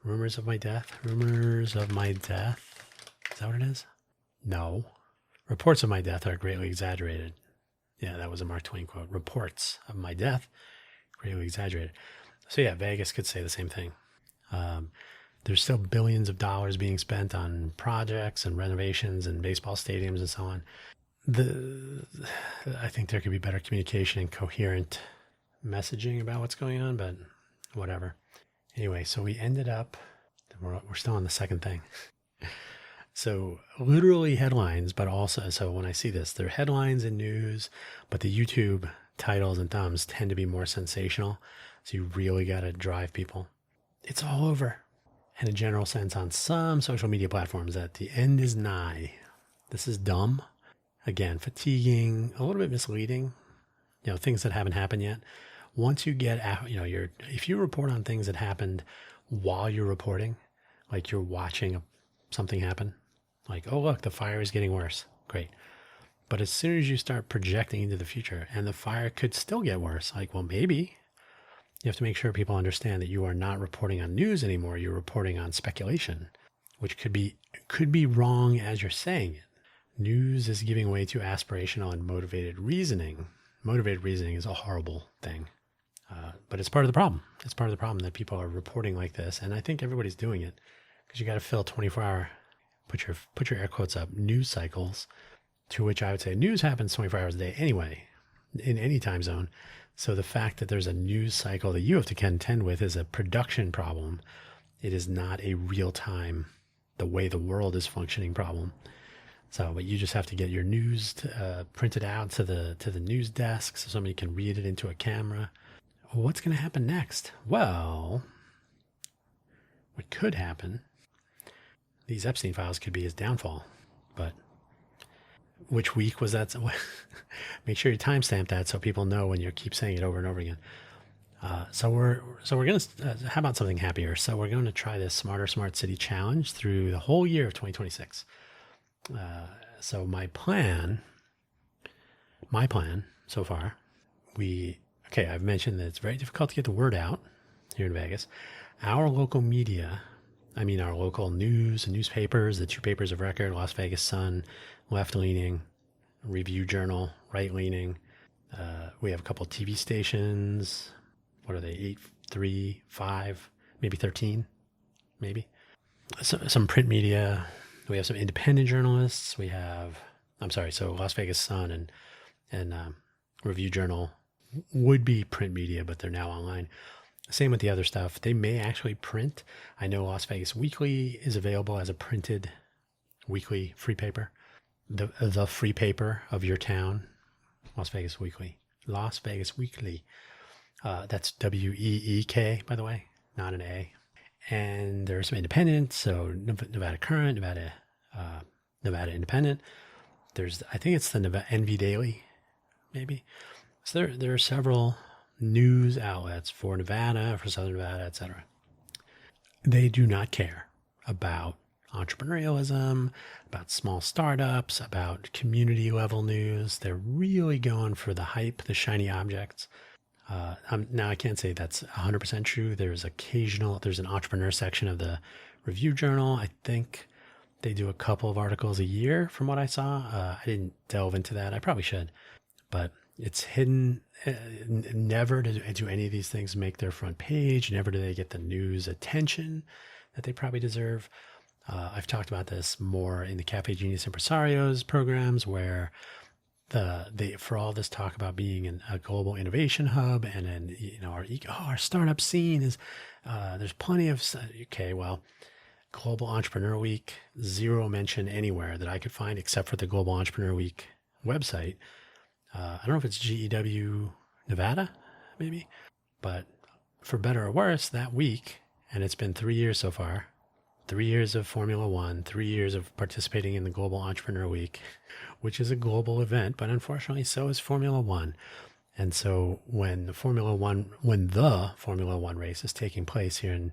[SPEAKER 1] Rumors of my death. Is that what it is? No. Reports of my death are greatly exaggerated. Yeah, that was a Mark Twain quote. Reports of my death, greatly exaggerated. So yeah, Vegas could say the same thing. There's still billions of dollars being spent on projects and renovations and baseball stadiums and so on. I think there could be better communication and coherent messaging about what's going on, but whatever. Anyway, so we ended up, we're still on the second thing. So literally headlines, but also, so when I see this, they're headlines and news, but the YouTube titles and thumbs tend to be more sensational. So you really got to drive people. It's all over. In a general sense, on some social media platforms, that the end is nigh. This is dumb. Again, fatiguing, a little bit misleading. Things that haven't happened yet. Once you get out, if you report on things that happened while you're reporting, like you're watching something happen, like, oh, look, the fire is getting worse. Great. But as soon as you start projecting into the future and the fire could still get worse, like, well, maybe you have to make sure people understand that you are not reporting on news anymore. You're reporting on speculation, which could be wrong as you're saying it. News is giving way to aspirational and motivated reasoning. Motivated reasoning is a horrible thing. But it's part of the problem. It's part of the problem that people are reporting like this. And I think everybody's doing it because you got to fill 24-hour, put your air quotes up, news cycles to which I would say news happens 24 hours a day anyway, in any time zone. So the fact that there's a news cycle that you have to contend with is a production problem. It is not a real time, the way the world is functioning problem. So, but you just have to get your news printed out to the news desk so somebody can read it into a camera. What's going to happen next? Well, what could happen, these Epstein files could be his downfall. But which week was that? Make sure you timestamp that so people know when you keep saying it over and over again. So we're going to, how about something happier? So we're going to try this Smarter Smart City Challenge through the whole year of 2026. So my plan so far, I've mentioned that it's very difficult to get the word out here in Vegas. Our local media, our local news and newspapers, the two papers of record, Las Vegas Sun, left-leaning, Review Journal, right-leaning. We have a couple TV stations. What are they? 8, 3, 5, maybe 13, maybe. Some print media. We have some independent journalists. We have, so Las Vegas Sun and Review Journal would be print media, but they're now online. Same with the other stuff. They may actually print. I know Las Vegas Weekly is available as a printed weekly free paper. The free paper of your town, Las Vegas Weekly. Las Vegas Weekly. That's WEEK, by the way, not an A. And there's some independent, so Nevada Current, Nevada Independent. I think it's the Nevada NV Daily, maybe. So there are several news outlets for Nevada, for Southern Nevada, etc. They do not care about entrepreneurialism, about small startups, about community level news. They're really going for the hype, the shiny objects. Now I can't say that's 100% true. There's an entrepreneur section of the Review Journal. I think they do a couple of articles a year from what I saw. I didn't delve into that. I probably should, but it's hidden. Never do any of these things make their front page. Never do they get the news attention that they probably deserve. I've talked about this more in the Cafe Genius Impresarios programs where for all this talk about being a global innovation hub and then, our startup scene is, there's plenty of, Global Entrepreneur Week, zero mention anywhere that I could find except for the Global Entrepreneur Week website. I don't know if it's GEW Nevada, maybe, but for better or worse, that week, and it's been 3 years so far, 3 years of Formula One, 3 years of participating in the Global Entrepreneur Week, which is a global event, but unfortunately so is Formula One. And so when the Formula One race is taking place here in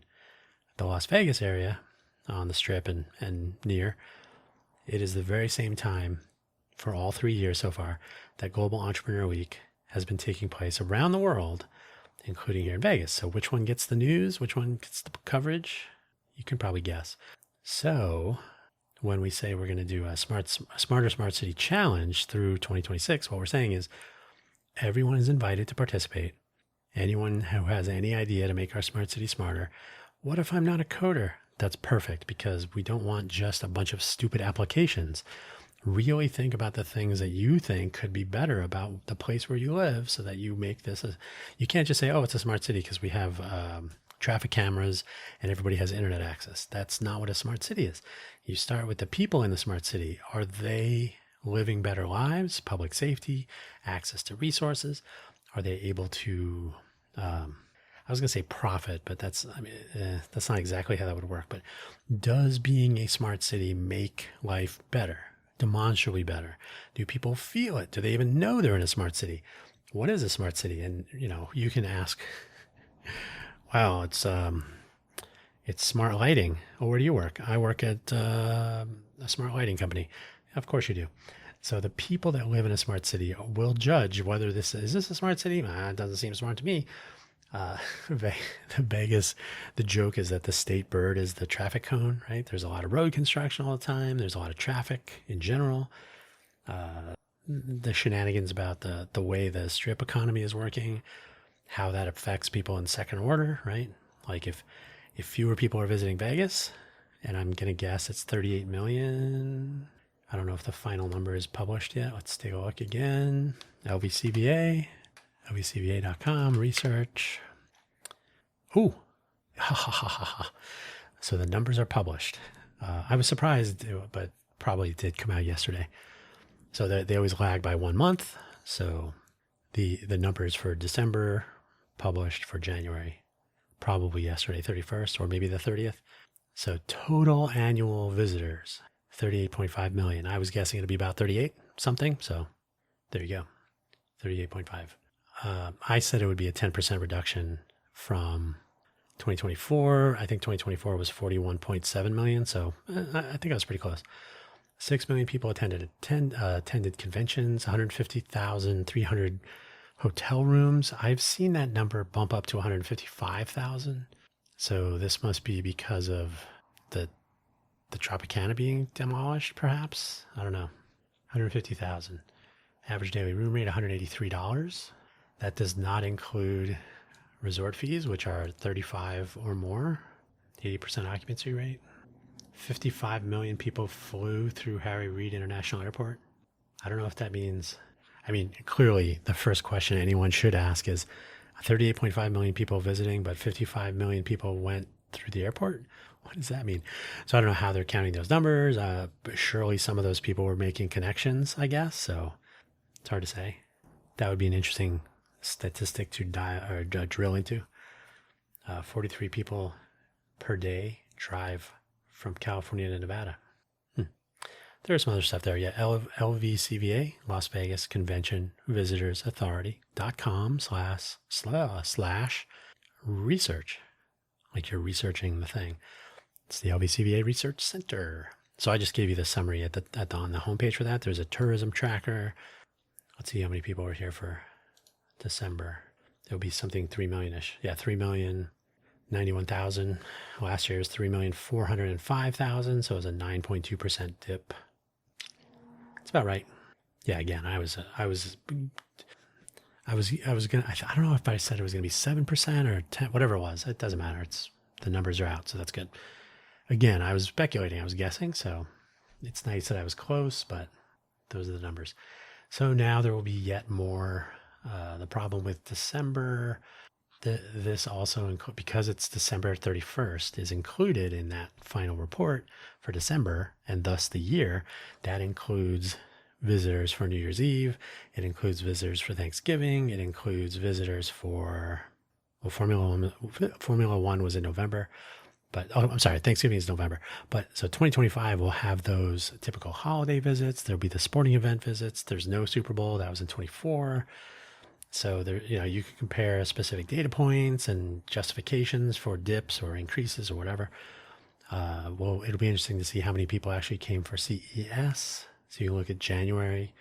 [SPEAKER 1] the Las Vegas area, on the Strip and near, it is the very same time for all 3 years so far that Global Entrepreneur Week has been taking place around the world, including here in Vegas. So which one gets the news? Which one gets the coverage? You can probably guess. So when we say we're going to do a Smarter Smart City Challenge through 2026, what we're saying is everyone is invited to participate. Anyone who has any idea to make our smart city smarter. What if I'm not a coder? That's perfect, because we don't want just a bunch of stupid applications. Really think about the things that you think could be better about the place where you live so that you make this you can't just say, oh, it's a smart city because we have traffic cameras and everybody has internet access. That's not what a smart city is. You start with the people in the smart city. Are they living better lives, public safety, access to resources? Are they able to, I was going to say profit, but that's not exactly how that would work. But does being a smart city make life better, demonstrably better? Do people feel it? Do they even know they're in a smart city? What is a smart city? And, you can ask, wow, it's smart lighting. Oh, where do you work? I work at a smart lighting company. Of course you do. So the people that live in a smart city will judge whether is this a smart city? It doesn't seem smart to me. Vegas, the joke is that the state bird is the traffic cone, right? There's a lot of road construction all the time. There's a lot of traffic in general. The shenanigans about the way the strip economy is working, how that affects people in second order, right? Like if fewer people are visiting Vegas, and I'm going to guess it's 38 million I don't know if the final number is published yet. Let's take a look again. LVCVA, lvcva.com, research. Ooh, ha ha ha ha ha. So the numbers are published. I was surprised, but probably did come out yesterday. So they always lag by 1 month. So the numbers for December published for January, probably yesterday, 31st, or maybe the 30th. So total annual visitors, 38.5 million. I was guessing it'd be about 38 something. So there you go, 38.5. I said it would be a 10% reduction from 2024. I think 2024 was 41.7 million. So I think I was pretty close. 6 million people attended conventions, 150,300 hotel rooms. I've seen that number bump up to 155,000. So this must be because of the Tropicana being demolished, perhaps. I don't know. 150,000. Average daily room rate, $183. That does not include resort fees, which are 35 or more, 80% occupancy rate. 55 million people flew through Harry Reid International Airport. I don't know if that means, clearly the first question anyone should ask is 38.5 million people visiting, but 55 million people went through the airport. What does that mean? So I don't know how they're counting those numbers. But surely some of those people were making connections, I guess. So it's hard to say. That would be an interesting statistic to drill into. 43 people per day drive from California to Nevada. There's some other stuff there. Yeah, LVCVA, Las Vegas Convention Visitors Authority.com/research. Like you're researching the thing. It's the LVCVA Research Center. So I just gave you the summary on the homepage for that. There's a tourism tracker. Let's see how many people are here for December. It'll be something 3 million-ish. Yeah, 3,091,000. Last year's 3,405,000. So it was a 9.2% dip. It's about right. Yeah, again, I was gonna, I don't know if I said it was gonna be 7% or 10, whatever it was. It doesn't matter. The numbers are out, so that's good. Again, I was speculating, I was guessing, so it's nice that I was close, but those are the numbers. So now there will be yet more. The problem with December, this also, because it's December 31st, is included in that final report for December, and thus the year. That includes visitors for New Year's Eve. It includes visitors for Thanksgiving. It includes visitors for, Formula One was in November. But, I'm sorry, Thanksgiving is November. But so 2025 will have those typical holiday visits. There'll be the sporting event visits. There's no Super Bowl. That was in 24. So there, you can compare specific data points and justifications for dips or increases or whatever. Well, it'll be interesting to see how many people actually came for CES. So you can look at January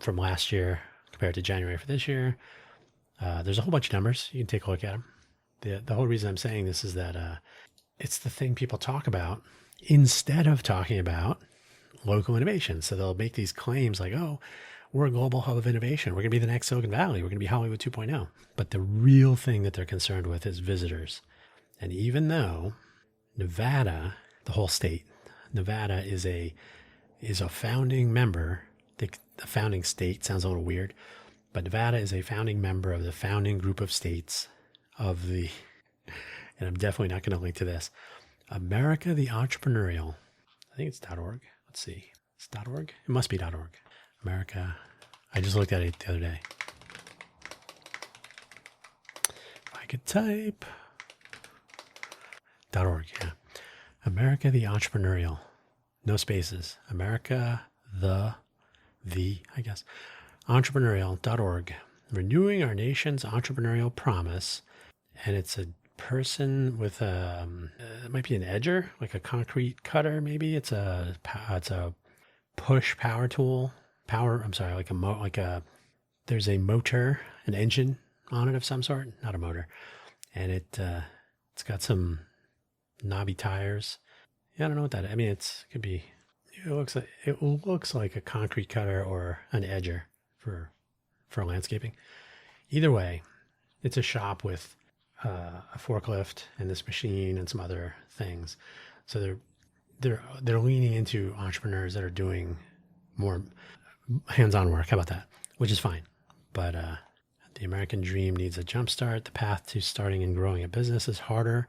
[SPEAKER 1] from last year compared to January for this year. There's a whole bunch of numbers. You can take a look at them. The whole reason I'm saying this is that it's the thing people talk about instead of talking about local innovation. So they'll make these claims like, oh, we're a global hub of innovation. We're going to be the next Silicon Valley. We're going to be Hollywood 2.0. But the real thing that they're concerned with is visitors. And even though Nevada, the whole state, Nevada is a founding member. The founding state sounds a little weird, but Nevada is a founding member of the founding group of states of the, and I'm definitely not going to link to this, America the Entrepreneurial. I think it's .org. Let's see. It's .org? It must be .org. America. I just looked at it the other day. If I could type. .org, yeah. America the Entrepreneurial. No spaces. America I guess. Entrepreneurial.org. Renewing our nation's entrepreneurial promise. And it's a person with it might be an edger, like a concrete cutter, maybe. It's a push power tool. There's a motor, an engine on it of some sort, not a motor. And it's got some knobby tires. Yeah, I don't know what that is. It looks like a concrete cutter or an edger for landscaping. Either way, it's a shop with a forklift and this machine and some other things. So they're leaning into entrepreneurs that are doing more hands-on work. How about that? Which is fine. But the American dream needs a jumpstart. The path to starting and growing a business is harder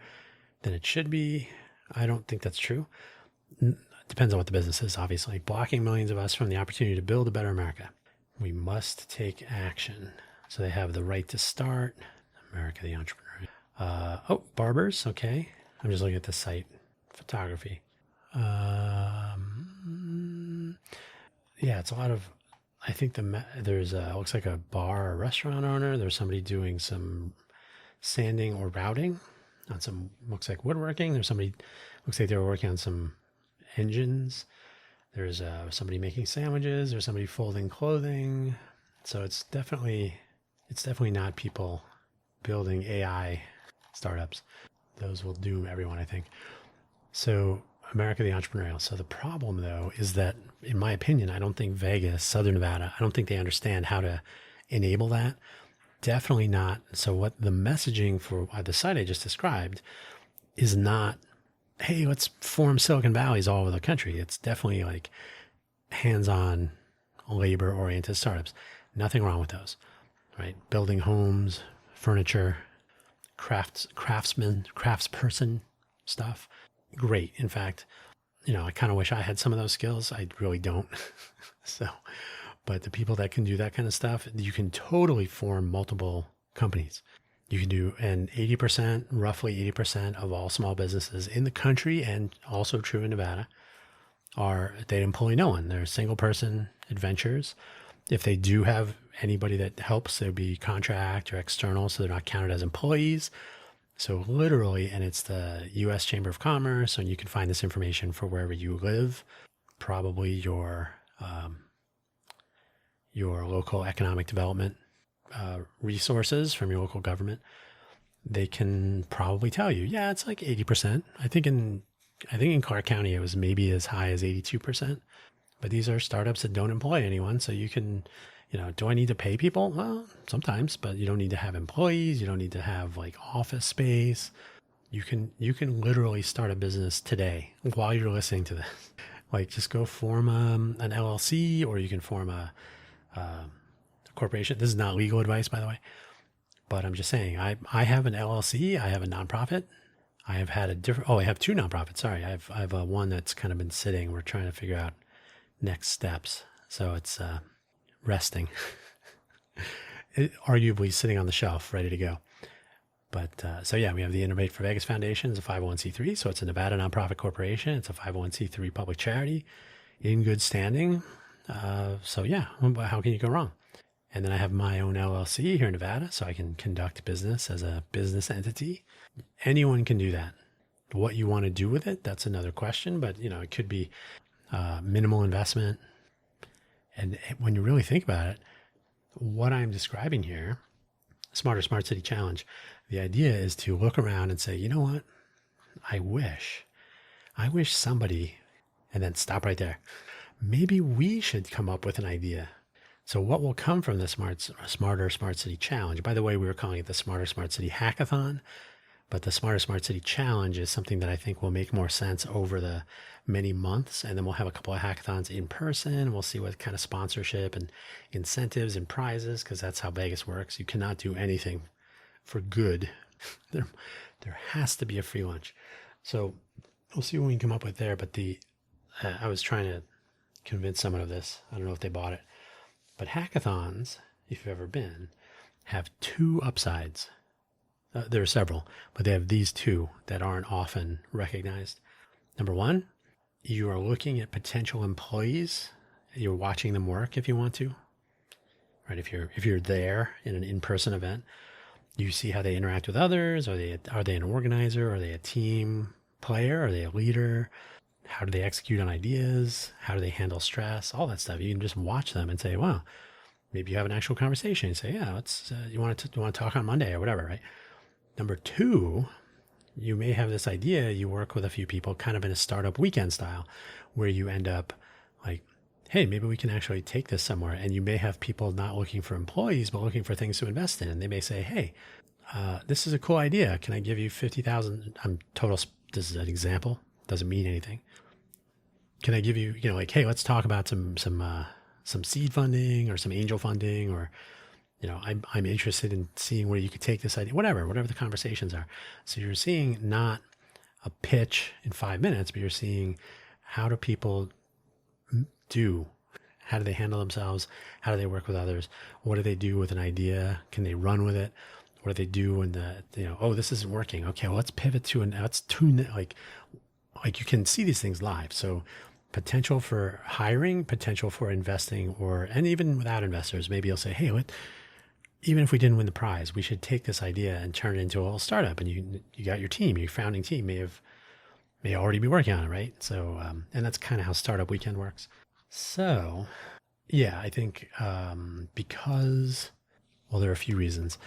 [SPEAKER 1] than it should be. I don't think that's true. Depends on what the business is, obviously. Blocking millions of us from the opportunity to build a better America. We must take action. So they have the right to start. America, the entrepreneur. Barbers. Okay. I'm just looking at the site. Photography. Yeah, it's a lot of, I think there's looks like a bar or restaurant owner. There's somebody doing some sanding or routing on some, looks like woodworking. There's somebody, looks like they were working on some engines. There's somebody making sandwiches. There's somebody folding clothing. So it's definitely not people building AI startups. Those will doom everyone, I think. So America the entrepreneurial. So the problem, though, is that, in my opinion, I don't think Vegas, Southern Nevada, I don't think they understand how to enable that. Definitely not. So what the messaging for the site I just described is not, hey, let's form Silicon Valleys all over the country. It's definitely like hands-on, labor-oriented startups. Nothing wrong with those, right? Building homes, furniture, craftsperson stuff. Great. In fact, I kind of wish I had some of those skills. I really don't. But the people that can do that kind of stuff, you can totally form multiple companies. You can do, and roughly 80% of all small businesses in the country, and also true in Nevada, they employ no one. They're single person adventures. If they do have anybody that helps, they'll be contract or external, so they're not counted as employees. So literally, and it's the U.S. Chamber of Commerce, and you can find this information for wherever you live, probably your local economic development resources from your local government. They can probably tell you, yeah, it's like 80%. I think in Clark County, it was maybe as high as 82%. But these are startups that don't employ anyone, so you can, do I need to pay people? Well, sometimes, but you don't need to have employees. You don't need to have like office space. You can literally start a business today while you're listening to this. Like, just go form an LLC, or you can form a corporation. This is not legal advice, by the way, but I'm just saying, I have an LLC. I have a nonprofit. I have had I have two nonprofits. Sorry. I have one that's kind of been sitting. We're trying to figure out next steps. So it's resting, arguably sitting on the shelf, ready to go. But so yeah, we have the Innovate for Vegas Foundation. It's a 501c3, so it's a Nevada nonprofit corporation. It's a 501c3 public charity in good standing. So yeah, how can you go wrong? And then I have my own LLC here in Nevada, so I can conduct business as a business entity. Anyone can do that. What you want to do with it, that's another question. But it could be minimal investment. And when you really think about it, what I'm describing here, Smarter Smart City Challenge, the idea is to look around and say, you know what? I wish somebody, and then stop right there. Maybe we should come up with an idea. So what will come from the Smarter Smart City Challenge? By the way, we were calling it the Smarter Smart City Hackathon, but the Smarter Smart City Challenge is something that I think will make more sense over the many months. And then we'll have a couple of hackathons in person. We'll see what kind of sponsorship and incentives and prizes, because that's how Vegas works. You cannot do anything for good. There has to be a free lunch. So we'll see what we can come up with there. But I was trying to convince someone of this. I don't know if they bought it. But hackathons, if you've ever been, have two upsides. There are several, but they have these two that aren't often recognized. Number one, you are looking at potential employees. You're watching them work if you want to, right? If you're there in an in-person event, you see how they interact with others. Are they an organizer? Are they a team player? Are they a leader? How do they execute on ideas? How do they handle stress? All that stuff. You can just watch them and say, wow, maybe you have an actual conversation and say, yeah, you want to talk on Monday or whatever, right? Number two, you may have this idea, you work with a few people kind of in a startup weekend style, where you end up like, hey, maybe we can actually take this somewhere. And you may have people not looking for employees, but looking for things to invest in. And they may say, hey, this is a cool idea. Can I give you $50,000? This is an example. Doesn't mean anything. can I give you, like, hey, let's talk about some seed funding or some angel funding, or I'm interested in seeing where you could take this idea, whatever the conversations are. So you're seeing not a pitch in 5 minutes, but you're seeing how do people do, how do they handle themselves? How do they work with others? What do they do with an idea? Can they run with it? What do they do when oh, this isn't working? Okay, well, let's pivot to, let's tune it. Like you can see these things live. So potential for hiring, potential for investing, and even without investors, maybe you'll say, hey, even if we didn't win the prize, we should take this idea and turn it into a little startup. And you got your team, your founding team may already be working on it, right? So, and that's kind of how Startup Weekend works. So, yeah, I think because, well, there are a few reasons,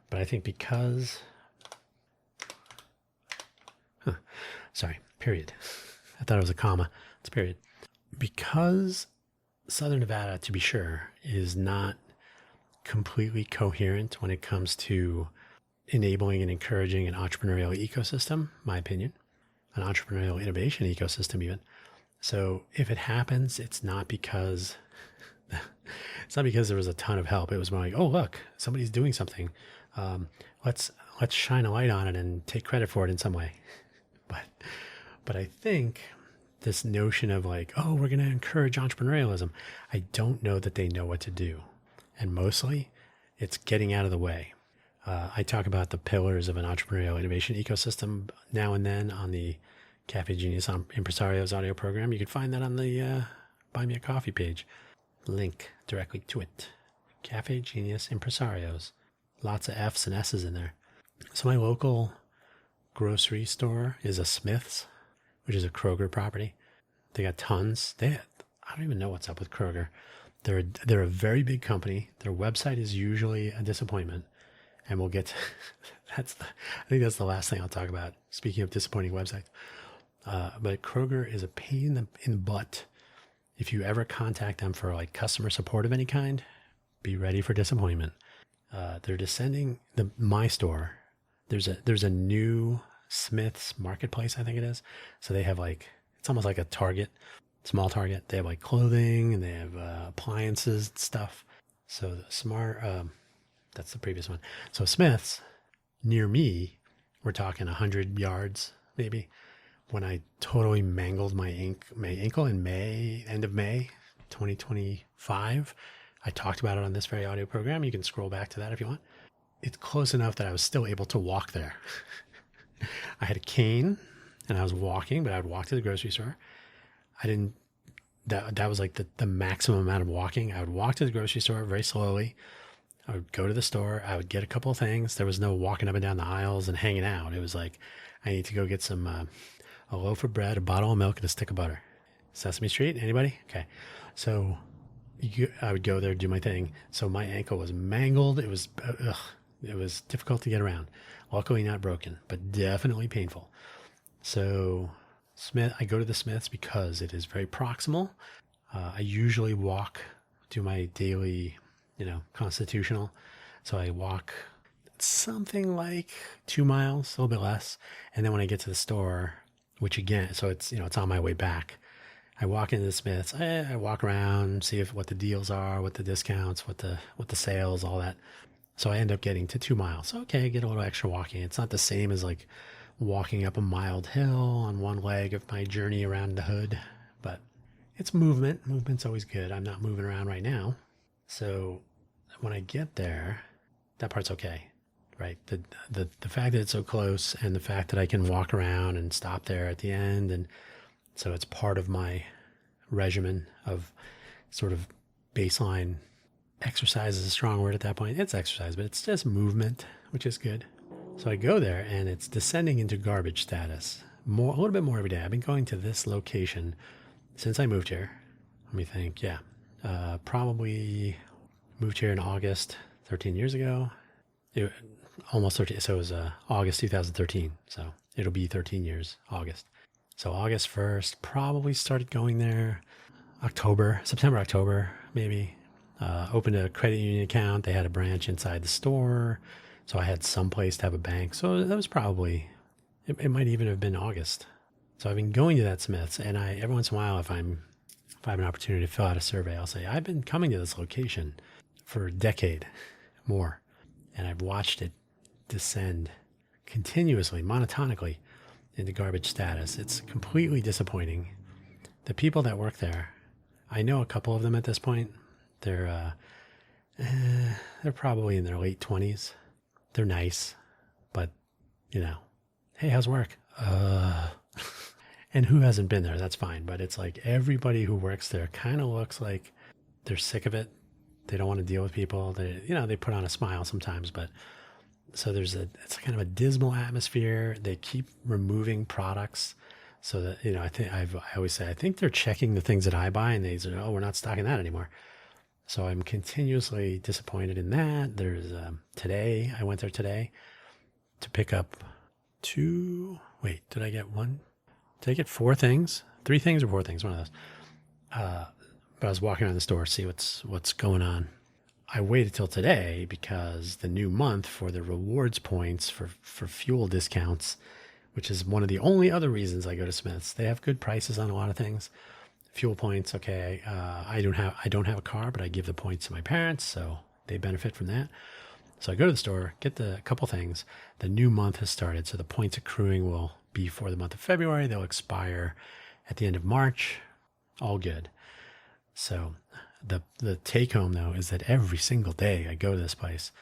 [SPEAKER 1] but I think because, sorry, period. I thought it was a comma. It's period. Because Southern Nevada, to be sure, is not completely coherent when it comes to enabling and encouraging an entrepreneurial ecosystem, my opinion, an entrepreneurial innovation ecosystem even. So if it happens, it's not because there was a ton of help. It was more like, oh, look, somebody's doing something. Let's shine a light on it and take credit for it in some way. But I think this notion of like, oh, we're going to encourage entrepreneurialism, I don't know that they know what to do. And mostly it's getting out of the way. I talk about the pillars of an entrepreneurial innovation ecosystem now and then on the Cafe Genius Impresarios audio program. You can find that on the Buy Me a Coffee page. Link directly to it. Cafe Genius Impresarios. Lots of F's and S's in there. So my local grocery store is a Smith's, which is a Kroger property. They got tons. I don't even know what's up with Kroger. They're a very big company. Their website is usually a disappointment, and we'll get to, I think that's the last thing I'll talk about. Speaking of disappointing websites, but Kroger is a pain in the butt. If you ever contact them for like customer support of any kind, be ready for disappointment. They're descending my store. There's a new Smith's Marketplace, I think it is. So they have it's almost like a Target. Small Target. They have like clothing and they have appliances and stuff. So the smart, that's the previous one. So Smith's near me, we're talking 100 yards maybe, when I totally mangled my ankle in end of May 2025. I talked about it on this very audio program. You can scroll back to that if you want. It's close enough that I was still able to walk there. I had a cane and I was walking, but I would walk to the grocery store. That was like the maximum amount of walking. I would walk to the grocery store very slowly. I would go to the store. I would get a couple of things. There was no walking up and down the aisles and hanging out. It was like, I need to go get some, a loaf of bread, a bottle of milk, and a stick of butter. Sesame Street, anybody? Okay. So I would go there, do my thing. So my ankle was mangled. It was difficult to get around. Luckily not broken, but definitely painful. So I go to the Smiths because it is very proximal. I usually walk, do my daily, constitutional. So I walk something like 2 miles, a little bit less. And then when I get to the store, which again, so it's, it's on my way back, I walk into the Smiths, I walk around, see what the deals are, what the discounts, what the sales, all that. So I end up getting to 2 miles. Okay, get a little extra walking. It's not the same as like walking up a mild hill on one leg of my journey around the hood, but it's movement. Movement's always good. I'm not moving around right now. So when I get there, that part's okay, right? The fact that it's so close and the fact that I can walk around and stop there at the end. And so it's part of my regimen of sort of baseline exercise is a strong word at that point. It's exercise, but it's just movement, which is good. So I go there and it's descending into garbage status. A little bit more every day. I've been going to this location since I moved here. Let me think. Yeah. Probably moved here in August 13 years ago. Almost 13. So it was August 2013. So it'll be 13 years, August. So August 1st, probably started going there September, October, maybe. Opened a credit union account. They had a branch inside the store. So I had some place to have a bank. So that was probably, it might even have been August. So I've been going to that Smith's, and every once in a while, if I have an opportunity to fill out a survey, I'll say I've been coming to this location for a decade more, and I've watched it descend continuously, monotonically into garbage status. It's completely disappointing. The people that work there, I know a couple of them at this point. They're probably in their late 20s. They're nice, but hey, how's work? And who hasn't been there? That's fine. But it's like everybody who works there kind of looks like they're sick of it. They don't want to deal with people. They put on a smile sometimes, but so it's kind of a dismal atmosphere. They keep removing products so that, I always say, I think they're checking the things that I buy and they say, oh, we're not stocking that anymore. So I'm continuously disappointed in that. There's today, I went there today to pick up did I get one? Did I get 4 things? 3 things or 4 things? One of those. But I was walking around the store to see what's going on. I waited till today because the new month for the rewards points for fuel discounts, which is one of the only other reasons I go to Smith's. They have good prices on a lot of things. Fuel points, okay. I don't have a car, but I give the points to my parents, so they benefit from that. So I go to the store, get the couple things. The new month has started, so the points accruing will be for the month of February. They'll expire at the end of March. All good. So the take home though is that every single day I go to this place,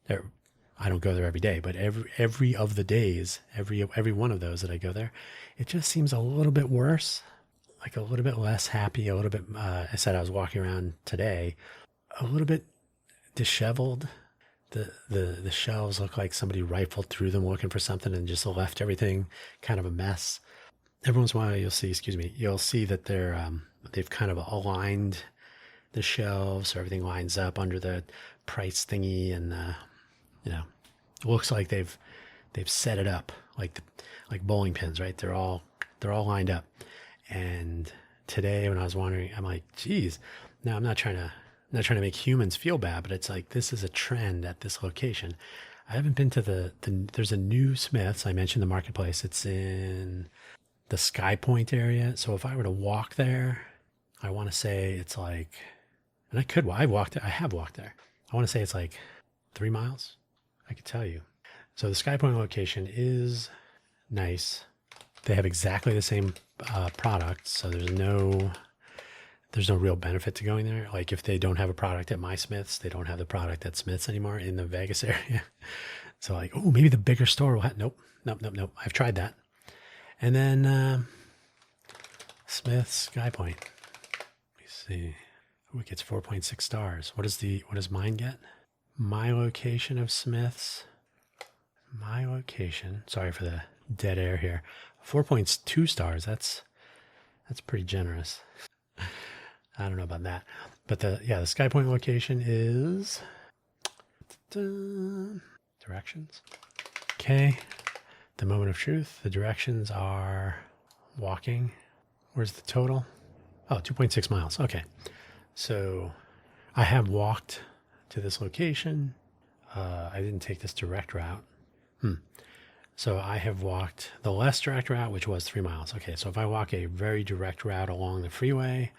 [SPEAKER 1] I don't go there every day, but every of the days, every one of those that I go there, it just seems a little bit worse, like a little bit less happy, a little bit. I said I was walking around today, a little bit disheveled. The shelves look like somebody rifled through them looking for something and just left everything kind of a mess. Every once in a while you'll see that they've kind of aligned the shelves so everything lines up under the price thingy, and it looks like they've set it up like bowling pins, right? They're all lined up. And today when I was wandering, I'm like, geez, now I'm not trying to make humans feel bad, but it's like this is a trend at this location. I haven't been to there's a new Smith's. I mentioned the marketplace. It's in the Sky Point area. So if I were to walk there, I want to say it's like, and I have walked there. I want to say it's like 3 miles. I could tell you. So the Sky Point location is nice. They have exactly the same product. So there's no real benefit to going there. Like if they don't have a product at my Smith's, they don't have the product at Smith's anymore in the Vegas area. So like, oh, maybe the bigger store will have, nope. I've tried that. And then Smith's Sky Point. Let me see. Oh, it gets 4.6 stars. What does mine get? My location of Smith's. My location. Sorry for the dead air here. 4.2 stars. That's pretty generous. I don't know about that. But the Sky Point location is directions. Okay. The moment of truth. The directions are walking. Where's the total? Oh, 2.6 miles. Okay. So I have walked to this location. I didn't take this direct route. So I have walked the less direct route, which was 3 miles. Okay. So if I walk a very direct route along the freeway,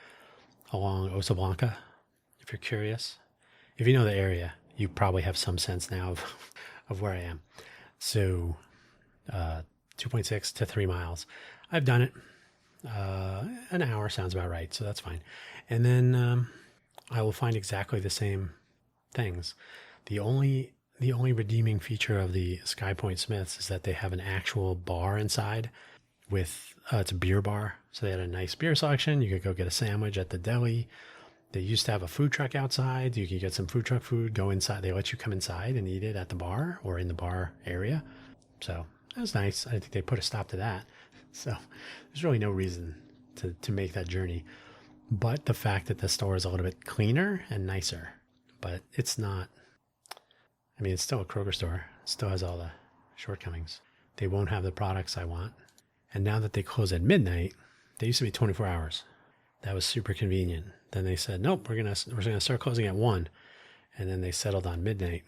[SPEAKER 1] along Osa Blanca, if you're curious, if you know the area, you probably have some sense now of where I am. So 2.6 to 3 miles. I've done it. An hour sounds about right, so that's fine. And then I will find exactly the same things. The only redeeming feature of the Sky Point Smiths is that they have an actual bar inside with it's a beer bar. So they had a nice beer selection. You could go get a sandwich at the deli. They used to have a food truck outside. You could get some food truck food, go inside. They let you come inside and eat it at the bar or in the bar area. So that was nice. I think they put a stop to that. So there's really no reason to make that journey. But the fact that the store is a little bit cleaner and nicer. But it's not, I mean, it's still a Kroger store. It still has all the shortcomings. They won't have the products I want. And now that they close at midnight, they used to be 24 hours. That was super convenient. Then they said, nope, we're gonna start closing at 1. And then they settled on midnight.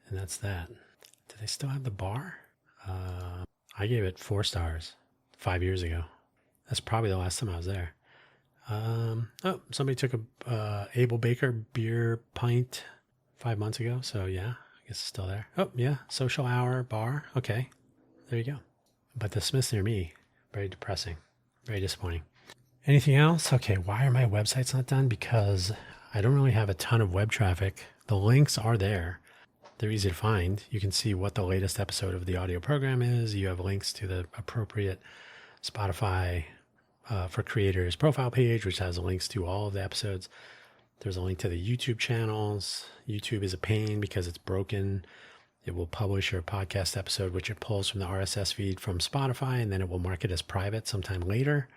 [SPEAKER 1] And that's that. Do they still have the bar? I gave it 4 stars. 5 years ago. That's probably the last time I was there. Oh, somebody took a Able Baker beer pint 5 months ago. So yeah, I guess it's still there. Oh yeah, social hour bar. Okay, there you go. But the Smith's near me, very depressing, very disappointing. Anything else? Okay, why are my websites not done? Because I don't really have a ton of web traffic. The links are there. They're easy to find. You can see what the latest episode of the audio program is. You have links to the appropriate Spotify for Creators profile page, which has links to all of the episodes. There's a link to the YouTube channels. YouTube is a pain because it's broken. It will publish your podcast episode, which it pulls from the RSS feed from Spotify, and then it will mark it as private sometime later.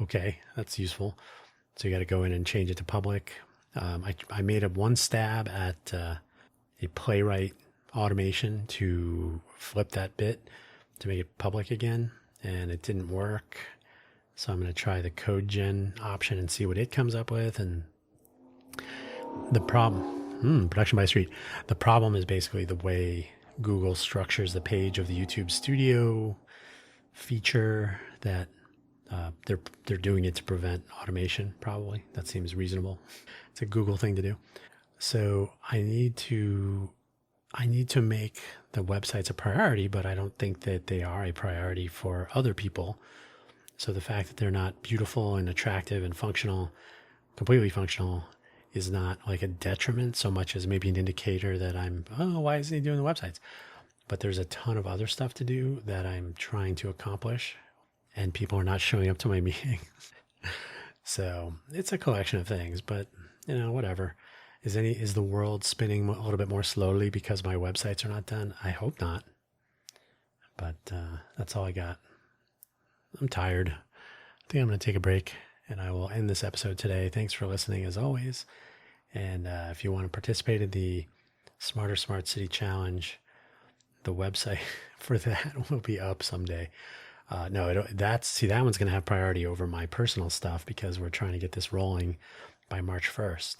[SPEAKER 1] Okay, that's useful. So you got to go in and change it to public. I made one stab at a Playwright automation to flip that bit to make it public again, and it didn't work. So I'm going to try the code gen option and see what it comes up with. And the problem, production by Street. The problem is basically the way Google structures the page of the YouTube Studio feature that they're doing it to prevent automation. Probably that seems reasonable. It's a Google thing to do. So I need to make the websites a priority, but I don't think that they are a priority for other people. So the fact that they're not beautiful and attractive and functional, completely functional, is not like a detriment so much as maybe an indicator that why isn't he doing the websites? But there's a ton of other stuff to do that I'm trying to accomplish, and people are not showing up to my meetings. So it's a collection of things, but whatever. Is the world spinning a little bit more slowly because my websites are not done? I hope not. But that's all I got. I'm tired. I think I'm going to take a break, and I will end this episode today. Thanks for listening as always. And if you want to participate in the Smarter Smart City Challenge, the website for that will be up someday. That one's going to have priority over my personal stuff because we're trying to get this rolling by March 1st.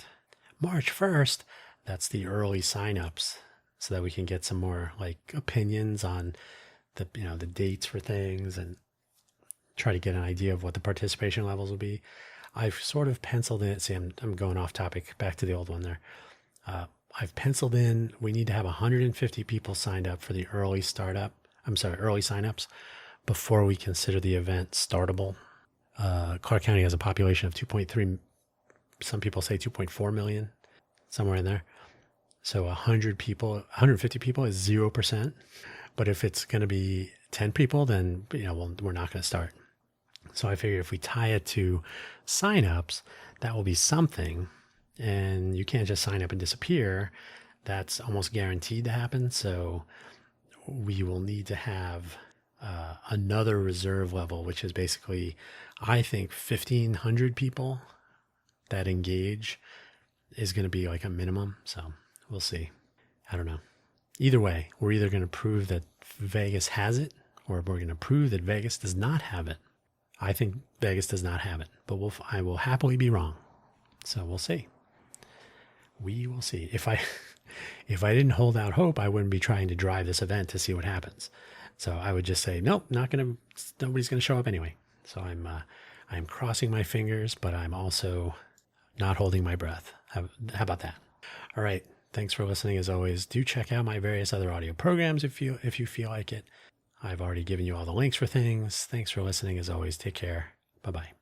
[SPEAKER 1] March 1st, that's the early signups, so that we can get some more opinions on the dates for things and try to get an idea of what the participation levels will be. I've sort of penciled in. See, I'm going off topic, back to the old one there. I've penciled in, we need to have 150 people signed up for the early signups before we consider the event startable. Clark County has a population of 2.3, some people say 2.4 million, somewhere in there. So 150 people is 0%. But if it's going to be 10 people, then we're not going to start. So I figured if we tie it to signups, that will be something. And you can't just sign up and disappear. That's almost guaranteed to happen. So we will need to have another reserve level, which is basically, I think, 1,500 people that engage is going to be like a minimum. So we'll see. I don't know. Either way, we're either going to prove that Vegas has it, or we're going to prove that Vegas does not have it. I think Vegas does not have it, but I will happily be wrong. So we'll see. We will see. If I didn't hold out hope, I wouldn't be trying to drive this event to see what happens. So I would just say, nope, nobody's going to show up anyway. So I'm crossing my fingers, but I'm also not holding my breath. How about that? All right. Thanks for listening. As always, do check out my various other audio programs if you feel like it. I've already given you all the links for things. Thanks for listening. As always, take care. Bye-bye.